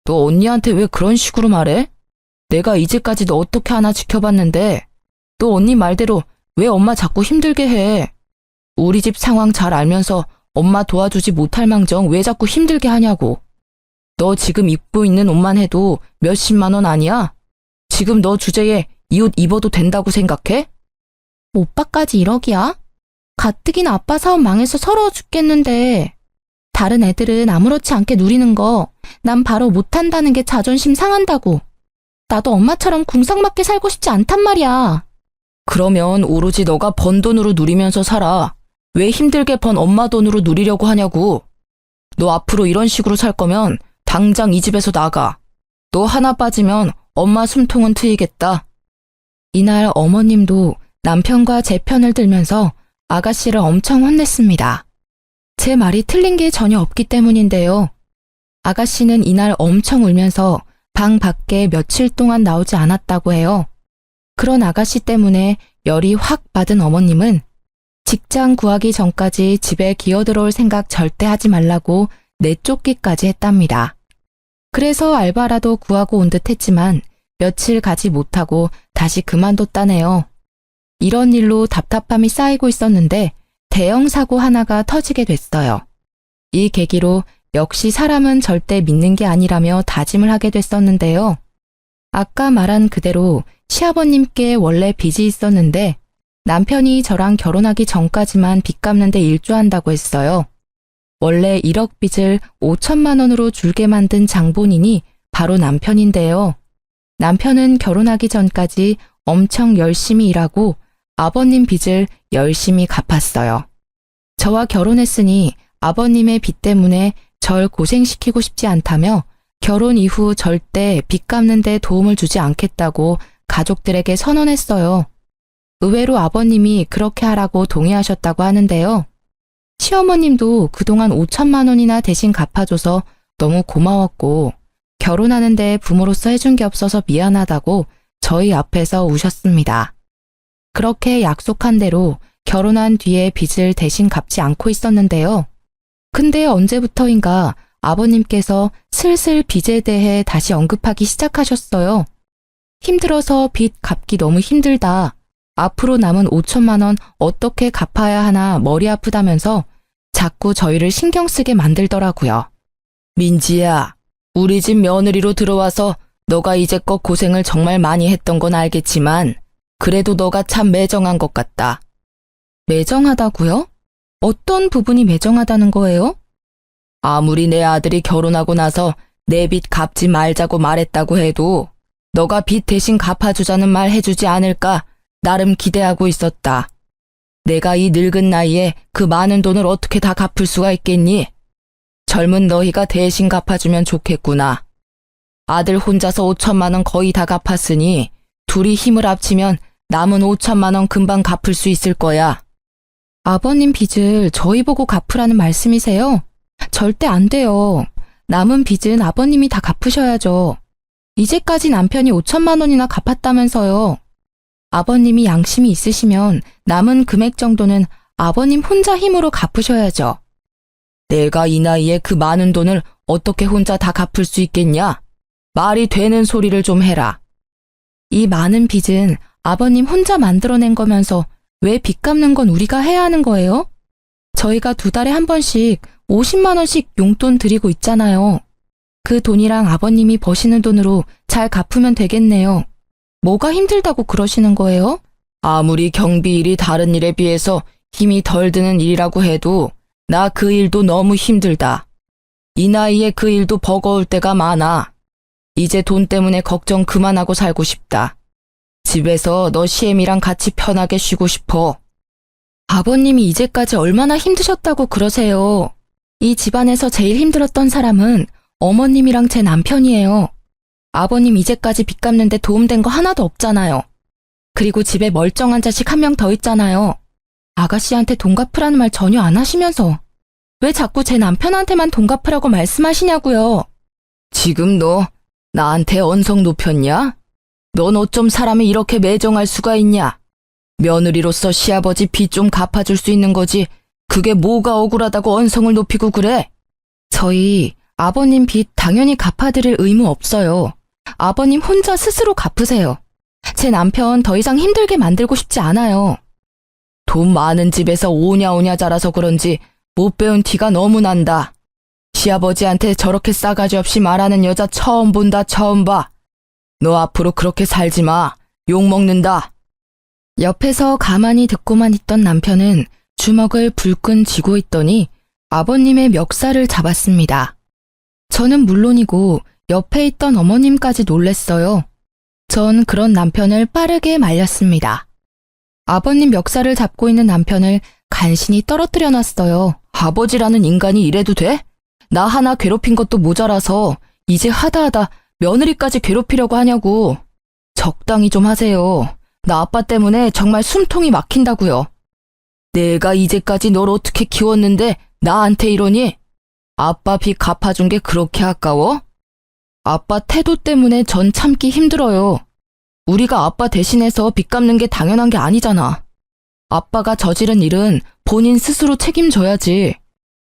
너 언니한테 왜 그런 식으로 말해? 내가 이제까지 너 어떻게 하나 지켜봤는데 너 언니 말대로 왜 엄마 자꾸 힘들게 해? 우리 집 상황 잘 알면서 엄마 도와주지 못할 망정 왜 자꾸 힘들게 하냐고. 너 지금 입고 있는 옷만 해도 몇십만 원 아니야? 지금 너 주제에 이 옷 입어도 된다고 생각해? 오빠까지 1억이야? 가뜩이나 아빠 사업 망해서 서러워 죽겠는데. 다른 애들은 아무렇지 않게 누리는 거 난 바로 못한다는 게 자존심 상한다고. 나도 엄마처럼 궁상맞게 살고 싶지 않단 말이야. 그러면 오로지 너가 번 돈으로 누리면서 살아. 왜 힘들게 번 엄마 돈으로 누리려고 하냐고. 너 앞으로 이런 식으로 살 거면 당장 이 집에서 나가. 너 하나 빠지면 엄마 숨통은 트이겠다. 이날 어머님도 남편과 제 편을 들면서 아가씨를 엄청 혼냈습니다. 제 말이 틀린 게 전혀 없기 때문인데요. 아가씨는 이날 엄청 울면서 방 밖에 며칠 동안 나오지 않았다고 해요. 그런 아가씨 때문에 열이 확 받은 어머님은 직장 구하기 전까지 집에 기어들어올 생각 절대 하지 말라고 내쫓기까지 했답니다. 그래서 알바라도 구하고 온 듯 했지만 며칠 가지 못하고 다시 그만뒀다네요. 이런 일로 답답함이 쌓이고 있었는데 대형 사고 하나가 터지게 됐어요. 이 계기로 역시 사람은 절대 믿는 게 아니라며 다짐을 하게 됐었는데요. 아까 말한 그대로 시아버님께 원래 빚이 있었는데 남편이 저랑 결혼하기 전까지만 빚 갚는데 일조한다고 했어요. 원래 1억 빚을 5천만 원으로 줄게 만든 장본인이 바로 남편인데요. 남편은 결혼하기 전까지 엄청 열심히 일하고 아버님 빚을 열심히 갚았어요. 저와 결혼했으니 아버님의 빚 때문에 절 고생시키고 싶지 않다며 결혼 이후 절대 빚 갚는 데 도움을 주지 않겠다고 가족들에게 선언했어요. 의외로 아버님이 그렇게 하라고 동의하셨다고 하는데요. 시어머님도 그동안 5천만 원이나 대신 갚아줘서 너무 고마웠고 결혼하는데 부모로서 해준 게 없어서 미안하다고 저희 앞에서 우셨습니다. 그렇게 약속한 대로 결혼한 뒤에 빚을 대신 갚지 않고 있었는데요. 근데 언제부터인가 아버님께서 슬슬 빚에 대해 다시 언급하기 시작하셨어요. 힘들어서 빚 갚기 너무 힘들다. 앞으로 남은 5천만 원 어떻게 갚아야 하나 머리 아프다면서 자꾸 저희를 신경 쓰게 만들더라고요. 민지야, 우리 집 며느리로 들어와서 너가 이제껏 고생을 정말 많이 했던 건 알겠지만 그래도 너가 참 매정한 것 같다. 매정하다고요? 어떤 부분이 매정하다는 거예요? 아무리 내 아들이 결혼하고 나서 내 빚 갚지 말자고 말했다고 해도 너가 빚 대신 갚아주자는 말 해주지 않을까 나름 기대하고 있었다. 내가 이 늙은 나이에 그 많은 돈을 어떻게 다 갚을 수가 있겠니? 젊은 너희가 대신 갚아주면 좋겠구나. 아들 혼자서 5천만 원 거의 다 갚았으니 둘이 힘을 합치면 남은 5천만 원 금방 갚을 수 있을 거야. 아버님 빚을 저희 보고 갚으라는 말씀이세요? 절대 안 돼요. 남은 빚은 아버님이 다 갚으셔야죠. 이제까지 남편이 5천만 원이나 갚았다면서요. 아버님이 양심이 있으시면 남은 금액 정도는 아버님 혼자 힘으로 갚으셔야죠. 내가 이 나이에 그 많은 돈을 어떻게 혼자 다 갚을 수 있겠냐? 말이 되는 소리를 좀 해라. 이 많은 빚은 아버님 혼자 만들어낸 거면서 왜 빚 갚는 건 우리가 해야 하는 거예요? 저희가 2달에 한 번씩 50만 원씩 용돈 드리고 있잖아요. 그 돈이랑 아버님이 버시는 돈으로 잘 갚으면 되겠네요. 뭐가 힘들다고 그러시는 거예요? 아무리 경비 일이 다른 일에 비해서 힘이 덜 드는 일이라고 해도 나 그 일도 너무 힘들다. 이 나이에 그 일도 버거울 때가 많아. 이제 돈 때문에 걱정 그만하고 살고 싶다. 집에서 너 시엠이랑 같이 편하게 쉬고 싶어. 아버님이 이제까지 얼마나 힘드셨다고 그러세요. 이 집안에서 제일 힘들었던 사람은 어머님이랑 제 남편이에요. 아버님 이제까지 빚 갚는데 도움된 거 하나도 없잖아요. 그리고 집에 멀쩡한 자식 한 명 더 있잖아요. 아가씨한테 돈 갚으라는 말 전혀 안 하시면서 왜 자꾸 제 남편한테만 돈 갚으라고 말씀하시냐고요. 지금 너 나한테 언성 높였냐? 넌 어쩜 사람이 이렇게 매정할 수가 있냐? 며느리로서 시아버지 빚 좀 갚아줄 수 있는 거지. 그게 뭐가 억울하다고 언성을 높이고 그래? 저희 아버님 빚 당연히 갚아드릴 의무 없어요. 아버님 혼자 스스로 갚으세요. 제 남편 더 이상 힘들게 만들고 싶지 않아요. 돈 많은 집에서 오냐오냐 자라서 그런지 못 배운 티가 너무 난다. 시아버지한테 저렇게 싸가지 없이 말하는 여자 처음 본다, 처음 봐. 너 앞으로 그렇게 살지 마. 욕먹는다. 옆에서 가만히 듣고만 있던 남편은 주먹을 불끈 쥐고 있더니 아버님의 멱살을 잡았습니다. 저는 물론이고 옆에 있던 어머님까지 놀랬어요. 전 그런 남편을 빠르게 말렸습니다. 아버님 멱살을 잡고 있는 남편을 간신히 떨어뜨려 놨어요. 아버지라는 인간이 이래도 돼? 나 하나 괴롭힌 것도 모자라서 이제 하다하다 며느리까지 괴롭히려고 하냐고. 적당히 좀 하세요. 나 아빠 때문에 정말 숨통이 막힌다고요. 내가 이제까지 널 어떻게 키웠는데 나한테 이러니? 아빠 빚 갚아준 게 그렇게 아까워? 아빠 태도 때문에 전 참기 힘들어요. 우리가 아빠 대신해서 빚 갚는 게 당연한 게 아니잖아. 아빠가 저지른 일은 본인 스스로 책임져야지.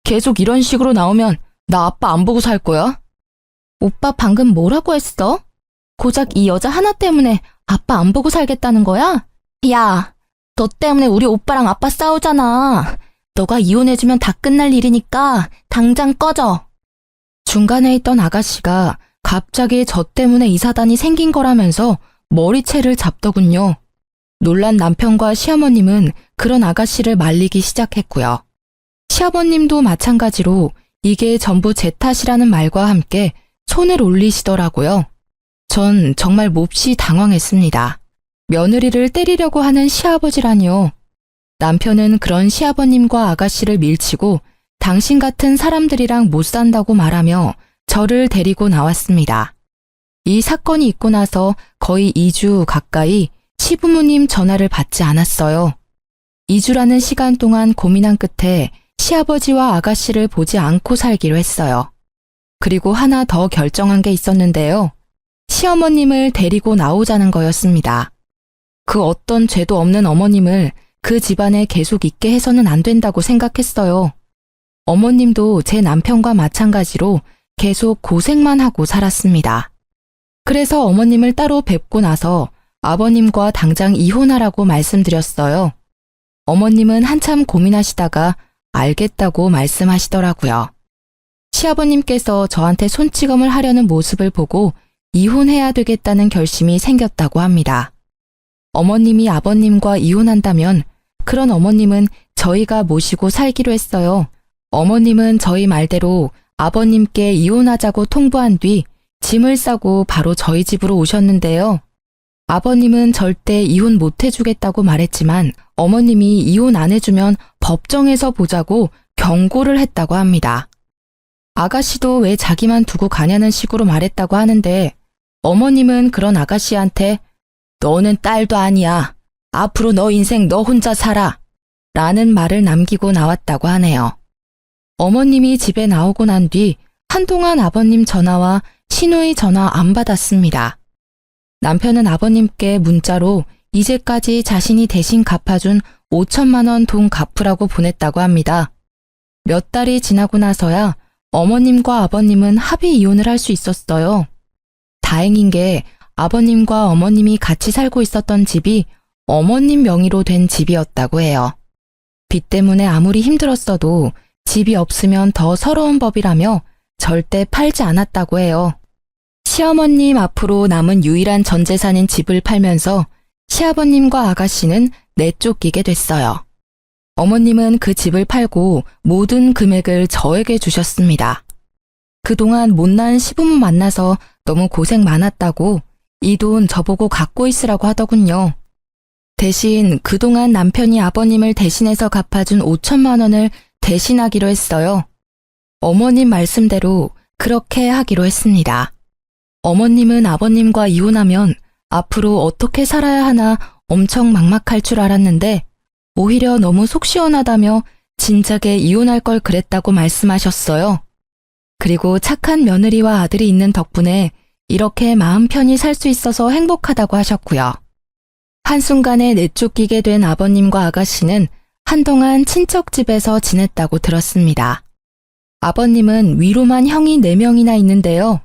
계속 이런 식으로 나오면 나 아빠 안 보고 살 거야? 오빠 방금 뭐라고 했어? 고작 이 여자 하나 때문에 아빠 안 보고 살겠다는 거야? 야, 너 때문에 우리 오빠랑 아빠 싸우잖아. 너가 이혼해주면 다 끝날 일이니까 당장 꺼져. 중간에 있던 아가씨가 갑자기 저 때문에 이 사단이 생긴 거라면서 머리채를 잡더군요. 놀란 남편과 시어머님은 그런 아가씨를 말리기 시작했고요. 시아버님도 마찬가지로 이게 전부 제 탓이라는 말과 함께 손을 올리시더라고요. 전 정말 몹시 당황했습니다. 며느리를 때리려고 하는 시아버지라니요. 남편은 그런 시아버님과 아가씨를 밀치고 당신 같은 사람들이랑 못 산다고 말하며 저를 데리고 나왔습니다. 이 사건이 있고 나서 거의 2주 가까이 시부모님 전화를 받지 않았어요. 2주라는 시간 동안 고민한 끝에 시아버지와 아가씨를 보지 않고 살기로 했어요. 그리고 하나 더 결정한 게 있었는데요. 시어머님을 데리고 나오자는 거였습니다. 그 어떤 죄도 없는 어머님을 그 집안에 계속 있게 해서는 안 된다고 생각했어요. 어머님도 제 남편과 마찬가지로 계속 고생만 하고 살았습니다. 그래서 어머님을 따로 뵙고 나서 아버님과 당장 이혼하라고 말씀드렸어요. 어머님은 한참 고민하시다가 알겠다고 말씀하시더라고요. 시아버님께서 저한테 손찌검을 하려는 모습을 보고 이혼해야 되겠다는 결심이 생겼다고 합니다. 어머님이 아버님과 이혼한다면 그런 어머님은 저희가 모시고 살기로 했어요. 어머님은 저희 말대로 아버님께 이혼하자고 통보한 뒤 짐을 싸고 바로 저희 집으로 오셨는데요. 아버님은 절대 이혼 못 해주겠다고 말했지만 어머님이 이혼 안 해주면 법정에서 보자고 경고를 했다고 합니다. 아가씨도 왜 자기만 두고 가냐는 식으로 말했다고 하는데 어머님은 그런 아가씨한테 너는 딸도 아니야. 앞으로 너 인생 너 혼자 살아. 라는 말을 남기고 나왔다고 하네요. 어머님이 집에 나오고 난 뒤 한동안 아버님 전화와 시누이 전화 안 받았습니다. 남편은 아버님께 문자로 이제까지 자신이 대신 갚아준 5천만 원 돈 갚으라고 보냈다고 합니다. 몇 달이 지나고 나서야 어머님과 아버님은 합의 이혼을 할 수 있었어요. 다행인 게 아버님과 어머님이 같이 살고 있었던 집이 어머님 명의로 된 집이었다고 해요. 빚 때문에 아무리 힘들었어도 집이 없으면 더 서러운 법이라며 절대 팔지 않았다고 해요. 시어머님 앞으로 남은 유일한 전 재산인 집을 팔면서 시아버님과 아가씨는 내쫓기게 됐어요. 어머님은 그 집을 팔고 모든 금액을 저에게 주셨습니다. 그동안 못난 시부모 만나서 너무 고생 많았다고 이 돈 저보고 갖고 있으라고 하더군요. 대신 그동안 남편이 아버님을 대신해서 갚아준 5천만 원을 대신하기로 했어요. 어머님 말씀대로 그렇게 하기로 했습니다. 어머님은 아버님과 이혼하면 앞으로 어떻게 살아야 하나 엄청 막막할 줄 알았는데 오히려 너무 속 시원하다며 진작에 이혼할 걸 그랬다고 말씀하셨어요. 그리고 착한 며느리와 아들이 있는 덕분에 이렇게 마음 편히 살 수 있어서 행복하다고 하셨고요. 한순간에 내쫓기게 된 아버님과 아가씨는 한동안 친척 집에서 지냈다고 들었습니다. 아버님은 위로만 형이 4명이나 있는데요.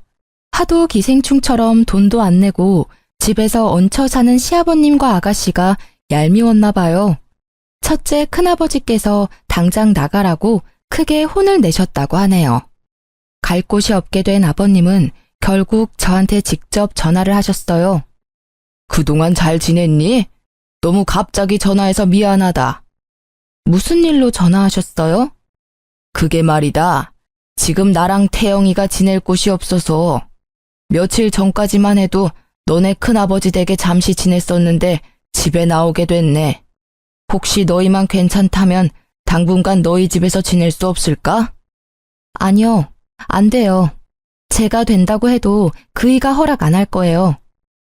하도 기생충처럼 돈도 안 내고 집에서 얹혀 사는 시아버님과 아가씨가 얄미웠나 봐요. 첫째 큰아버지께서 당장 나가라고 크게 혼을 내셨다고 하네요. 갈 곳이 없게 된 아버님은 결국 저한테 직접 전화를 하셨어요. 그동안 잘 지냈니? 너무 갑자기 전화해서 미안하다. 무슨 일로 전화하셨어요? 그게 말이다. 지금 나랑 태영이가 지낼 곳이 없어서 며칠 전까지만 해도 너네 큰아버지 댁에 잠시 지냈었는데 집에 나오게 됐네. 혹시 너희만 괜찮다면 당분간 너희 집에서 지낼 수 없을까? 아니요, 안 돼요. 제가 된다고 해도 그이가 허락 안 할 거예요.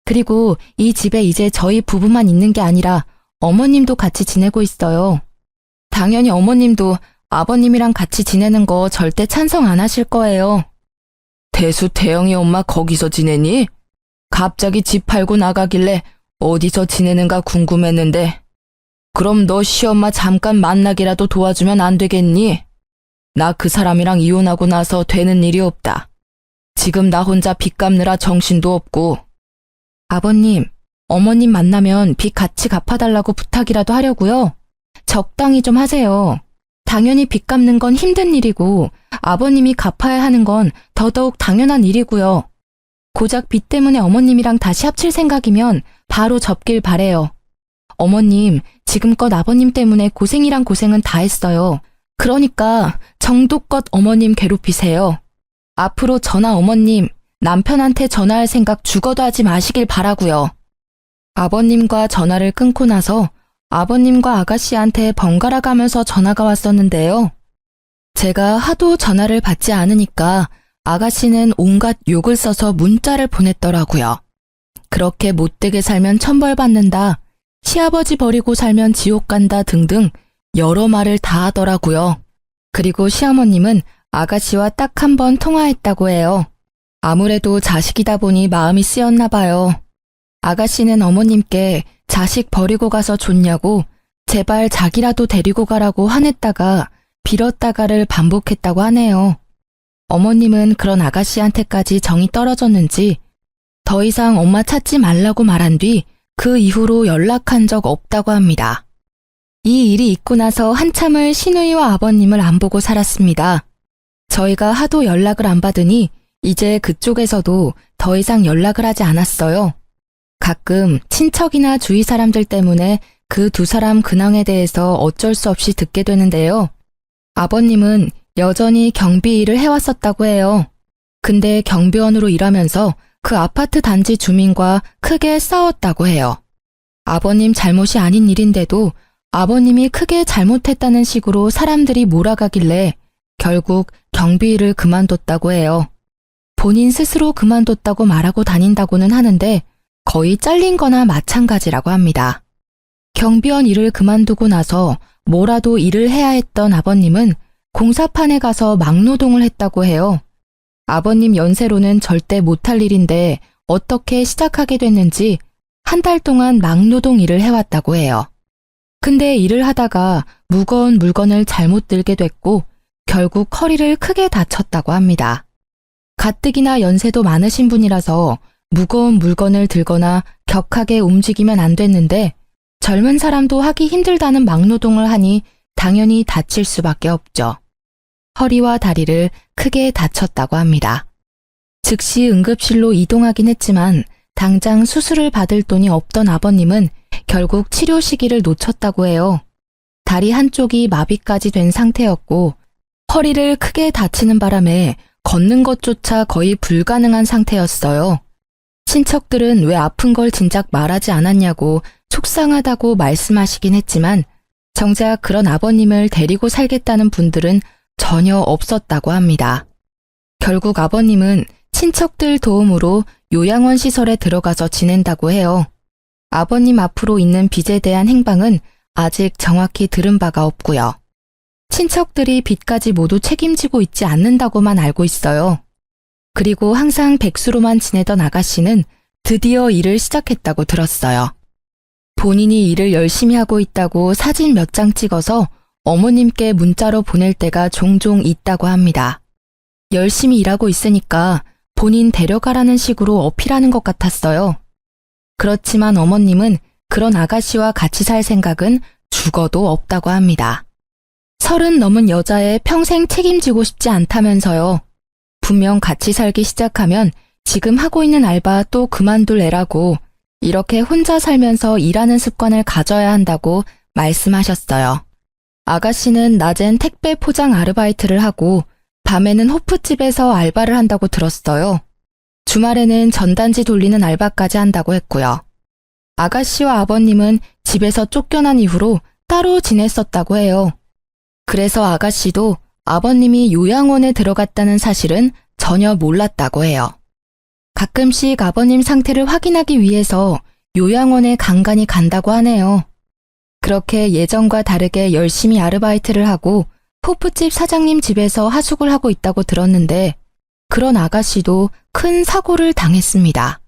그리고 이 집에 이제 저희 부부만 있는 게 아니라 어머님도 같이 지내고 있어요. 당연히 어머님도 아버님이랑 같이 지내는 거 절대 찬성 안 하실 거예요. 태수 태영이 엄마 거기서 지내니? 갑자기 집 팔고 나가길래 어디서 지내는가 궁금했는데 그럼 너 시엄마 잠깐 만나기라도 도와주면 안 되겠니? 나 그 사람이랑 이혼하고 나서 되는 일이 없다. 지금 나 혼자 빚 갚느라 정신도 없고. 아버님, 어머님 만나면 빚 같이 갚아달라고 부탁이라도 하려고요. 적당히 좀 하세요. 당연히 빚 갚는 건 힘든 일이고 아버님이 갚아야 하는 건 더더욱 당연한 일이고요. 고작 빚 때문에 어머님이랑 다시 합칠 생각이면 바로 접길 바래요. 어머님, 지금껏 아버님 때문에 고생이란 고생은 다 했어요. 그러니까 정도껏 어머님 괴롭히세요. 앞으로 저나 어머님, 남편한테 전화할 생각 죽어도 하지 마시길 바라고요. 아버님과 전화를 끊고 나서 아버님과 아가씨한테 번갈아 가면서 전화가 왔었는데요. 제가 하도 전화를 받지 않으니까 아가씨는 온갖 욕을 써서 문자를 보냈더라고요. 그렇게 못되게 살면 천벌 받는다, 시아버지 버리고 살면 지옥 간다 등등 여러 말을 다 하더라고요. 그리고 시어머님은 아가씨와 딱 한 번 통화했다고 해요. 아무래도 자식이다 보니 마음이 쓰였나 봐요. 아가씨는 어머님께 자식 버리고 가서 좋냐고 제발 자기라도 데리고 가라고 화냈다가 빌었다가를 반복했다고 하네요. 어머님은 그런 아가씨한테까지 정이 떨어졌는지 더 이상 엄마 찾지 말라고 말한 뒤 그 이후로 연락한 적 없다고 합니다. 이 일이 있고 나서 한참을 시누이와 아버님을 안 보고 살았습니다. 저희가 하도 연락을 안 받으니 이제 그쪽에서도 더 이상 연락을 하지 않았어요. 가끔 친척이나 주위 사람들 때문에 그 두 사람 근황에 대해서 어쩔 수 없이 듣게 되는데요. 아버님은 여전히 경비 일을 해왔었다고 해요. 근데 경비원으로 일하면서 그 아파트 단지 주민과 크게 싸웠다고 해요. 아버님 잘못이 아닌 일인데도 아버님이 크게 잘못했다는 식으로 사람들이 몰아가길래 결국 경비 일을 그만뒀다고 해요. 본인 스스로 그만뒀다고 말하고 다닌다고는 하는데 거의 잘린 거나 마찬가지라고 합니다. 경비원 일을 그만두고 나서 뭐라도 일을 해야 했던 아버님은 공사판에 가서 막노동을 했다고 해요. 아버님 연세로는 절대 못할 일인데 어떻게 시작하게 됐는지 한 달 동안 막노동 일을 해왔다고 해요. 근데 일을 하다가 무거운 물건을 잘못 들게 됐고 결국 허리를 크게 다쳤다고 합니다. 가뜩이나 연세도 많으신 분이라서 무거운 물건을 들거나 격하게 움직이면 안 됐는데 젊은 사람도 하기 힘들다는 막노동을 하니 당연히 다칠 수밖에 없죠. 허리와 다리를 크게 다쳤다고 합니다. 즉시 응급실로 이동하긴 했지만 당장 수술을 받을 돈이 없던 아버님은 결국 치료 시기를 놓쳤다고 해요. 다리 한쪽이 마비까지 된 상태였고 허리를 크게 다치는 바람에 걷는 것조차 거의 불가능한 상태였어요. 친척들은 왜 아픈 걸 진작 말하지 않았냐고 속상하다고 말씀하시긴 했지만 정작 그런 아버님을 데리고 살겠다는 분들은 전혀 없었다고 합니다. 결국 아버님은 친척들 도움으로 요양원 시설에 들어가서 지낸다고 해요. 아버님 앞으로 있는 빚에 대한 행방은 아직 정확히 들은 바가 없고요. 친척들이 빚까지 모두 책임지고 있지 않는다고만 알고 있어요. 그리고 항상 백수로만 지내던 아가씨는 드디어 일을 시작했다고 들었어요. 본인이 일을 열심히 하고 있다고 사진 몇 장 찍어서 어머님께 문자로 보낼 때가 종종 있다고 합니다. 열심히 일하고 있으니까 본인 데려가라는 식으로 어필하는 것 같았어요. 그렇지만 어머님은 그런 아가씨와 같이 살 생각은 죽어도 없다고 합니다. 30 넘은 여자애 평생 책임지고 싶지 않다면서요. 분명 같이 살기 시작하면 지금 하고 있는 알바 또 그만둘 애라고 이렇게 혼자 살면서 일하는 습관을 가져야 한다고 말씀하셨어요. 아가씨는 낮엔 택배 포장 아르바이트를 하고 밤에는 호프집에서 알바를 한다고 들었어요. 주말에는 전단지 돌리는 알바까지 한다고 했고요. 아가씨와 아버님은 집에서 쫓겨난 이후로 따로 지냈었다고 해요. 그래서 아가씨도 아버님이 요양원에 들어갔다는 사실은 전혀 몰랐다고 해요. 가끔씩 아버님 상태를 확인하기 위해서 요양원에 간간히 간다고 하네요. 그렇게 예전과 다르게 열심히 아르바이트를 하고 호프집 사장님 집에서 하숙을 하고 있다고 들었는데 그런 아가씨도 큰 사고를 당했습니다.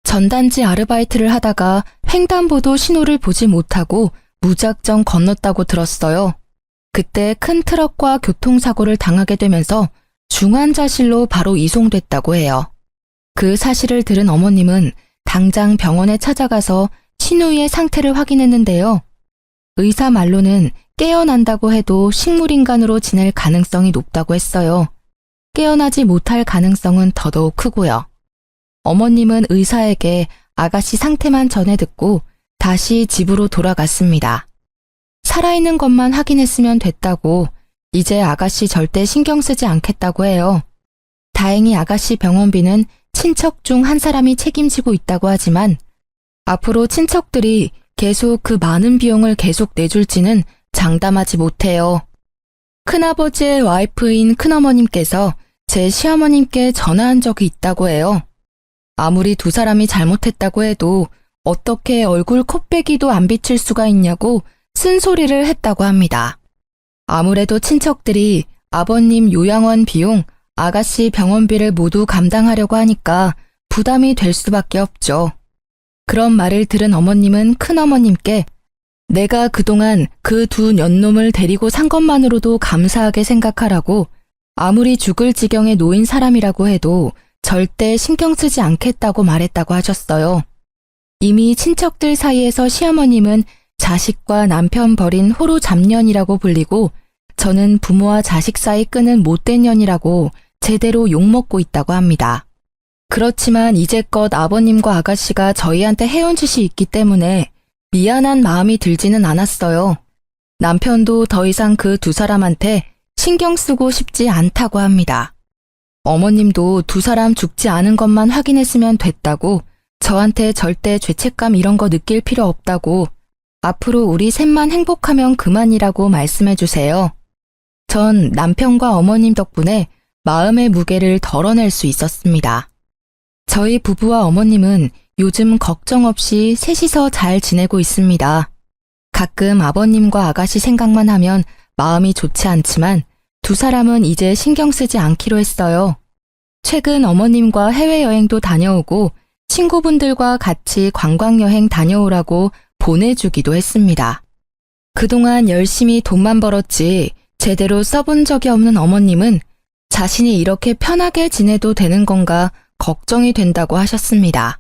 전단지 아르바이트를 하다가 횡단보도 신호를 보지 못하고 무작정 건넜다고 들었어요. 그때 큰 트럭과 교통사고를 당하게 되면서 중환자실로 바로 이송됐다고 해요. 그 사실을 들은 어머님은 당장 병원에 찾아가서 신우이의 상태를 확인했는데요. 의사 말로는 깨어난다고 해도 식물인간으로 지낼 가능성이 높다고 했어요. 깨어나지 못할 가능성은 더더욱 크고요. 어머님은 의사에게 아가씨 상태만 전해 듣고 다시 집으로 돌아갔습니다. 살아있는 것만 확인했으면 됐다고 이제 아가씨 절대 신경 쓰지 않겠다고 해요. 다행히 아가씨 병원비는 친척 중 한 사람이 책임지고 있다고 하지만 앞으로 친척들이 계속 그 많은 비용을 계속 내줄지는 장담하지 못해요. 큰아버지의 와이프인 큰어머님께서 제 시어머님께 전화한 적이 있다고 해요. 아무리 두 사람이 잘못했다고 해도 어떻게 얼굴 코빼기도 안 비칠 수가 있냐고 쓴소리를 했다고 합니다. 아무래도 친척들이 아버님 요양원 비용, 아가씨 병원비를 모두 감당하려고 하니까 부담이 될 수밖에 없죠. 그런 말을 들은 어머님은 큰어머님께 내가 그동안 그 두 년놈을 데리고 산 것만으로도 감사하게 생각하라고 아무리 죽을 지경에 놓인 사람이라고 해도 절대 신경 쓰지 않겠다고 말했다고 하셨어요. 이미 친척들 사이에서 시어머님은 자식과 남편 버린 호로 잡년이라고 불리고 저는 부모와 자식 사이 끄는 못된 년이라고 제대로 욕먹고 있다고 합니다. 그렇지만 이제껏 아버님과 아가씨가 저희한테 해온 짓이 있기 때문에 미안한 마음이 들지는 않았어요. 남편도 더 이상 그 두 사람한테 신경 쓰고 싶지 않다고 합니다. 어머님도 두 사람 죽지 않은 것만 확인했으면 됐다고 저한테 절대 죄책감 이런 거 느낄 필요 없다고 앞으로 우리 셋만 행복하면 그만이라고 말씀해 주세요. 전 남편과 어머님 덕분에 마음의 무게를 덜어낼 수 있었습니다. 저희 부부와 어머님은 요즘 걱정 없이 셋이서 잘 지내고 있습니다. 가끔 아버님과 아가씨 생각만 하면 마음이 좋지 않지만 두 사람은 이제 신경 쓰지 않기로 했어요. 최근 어머님과 해외여행도 다녀오고 친구분들과 같이 관광여행 다녀오라고 보내주기도 했습니다. 그동안 열심히 돈만 벌었지 제대로 써본 적이 없는 어머님은 자신이 이렇게 편하게 지내도 되는 건가 걱정이 된다고 하셨습니다.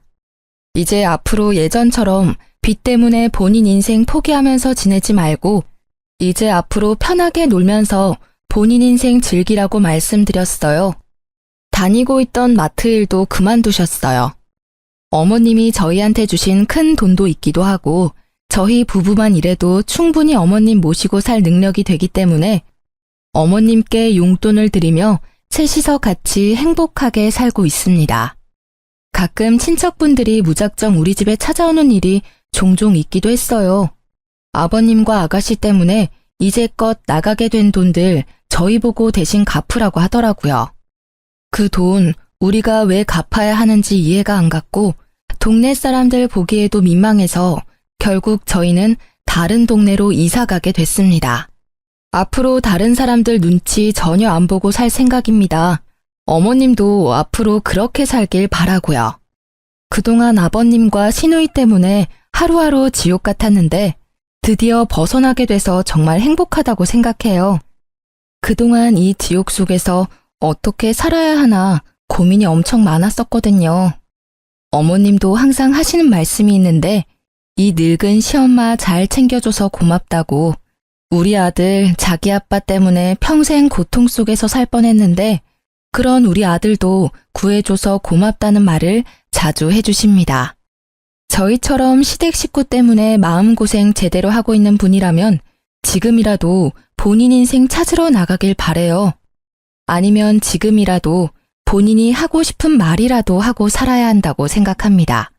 이제 앞으로 예전처럼 빚 때문에 본인 인생 포기하면서 지내지 말고 이제 앞으로 편하게 놀면서 본인 인생 즐기라고 말씀드렸어요. 다니고 있던 마트 일도 그만두셨어요. 어머님이 저희한테 주신 큰 돈도 있기도 하고 저희 부부만 일해도 충분히 어머님 모시고 살 능력이 되기 때문에 어머님께 용돈을 드리며 셋이서 같이 행복하게 살고 있습니다. 가끔 친척분들이 무작정 우리 집에 찾아오는 일이 종종 있기도 했어요. 아버님과 아가씨 때문에 이제껏 나가게 된 돈들 저희 보고 대신 갚으라고 하더라고요. 그 돈 우리가 왜 갚아야 하는지 이해가 안 갔고 동네 사람들 보기에도 민망해서 결국 저희는 다른 동네로 이사 가게 됐습니다. 앞으로 다른 사람들 눈치 전혀 안 보고 살 생각입니다. 어머님도 앞으로 그렇게 살길 바라고요. 그동안 아버님과 시누이 때문에 하루하루 지옥 같았는데 드디어 벗어나게 돼서 정말 행복하다고 생각해요. 그동안 이 지옥 속에서 어떻게 살아야 하나 고민이 엄청 많았었거든요. 어머님도 항상 하시는 말씀이 있는데 이 늙은 시엄마 잘 챙겨줘서 고맙다고 우리 아들 자기 아빠 때문에 평생 고통 속에서 살 뻔했는데 그런 우리 아들도 구해줘서 고맙다는 말을 자주 해주십니다. 저희처럼 시댁 식구 때문에 마음고생 제대로 하고 있는 분이라면 지금이라도 본인 인생 찾으러 나가길 바래요. 아니면 지금이라도 본인이 하고 싶은 말이라도 하고 살아야 한다고 생각합니다.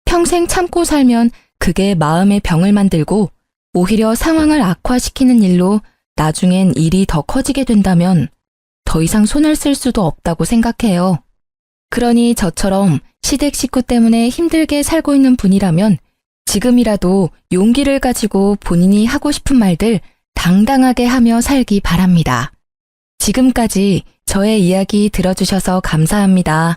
평생 참고 살면 그게 마음의 병을 만들고 오히려 상황을 악화시키는 일로 나중엔 일이 더 커지게 된다면 더 이상 손을 쓸 수도 없다고 생각해요. 그러니 저처럼 시댁 식구 때문에 힘들게 살고 있는 분이라면 지금이라도 용기를 가지고 본인이 하고 싶은 말들 당당하게 하며 살기 바랍니다. 지금까지 저의 이야기 들어주셔서 감사합니다.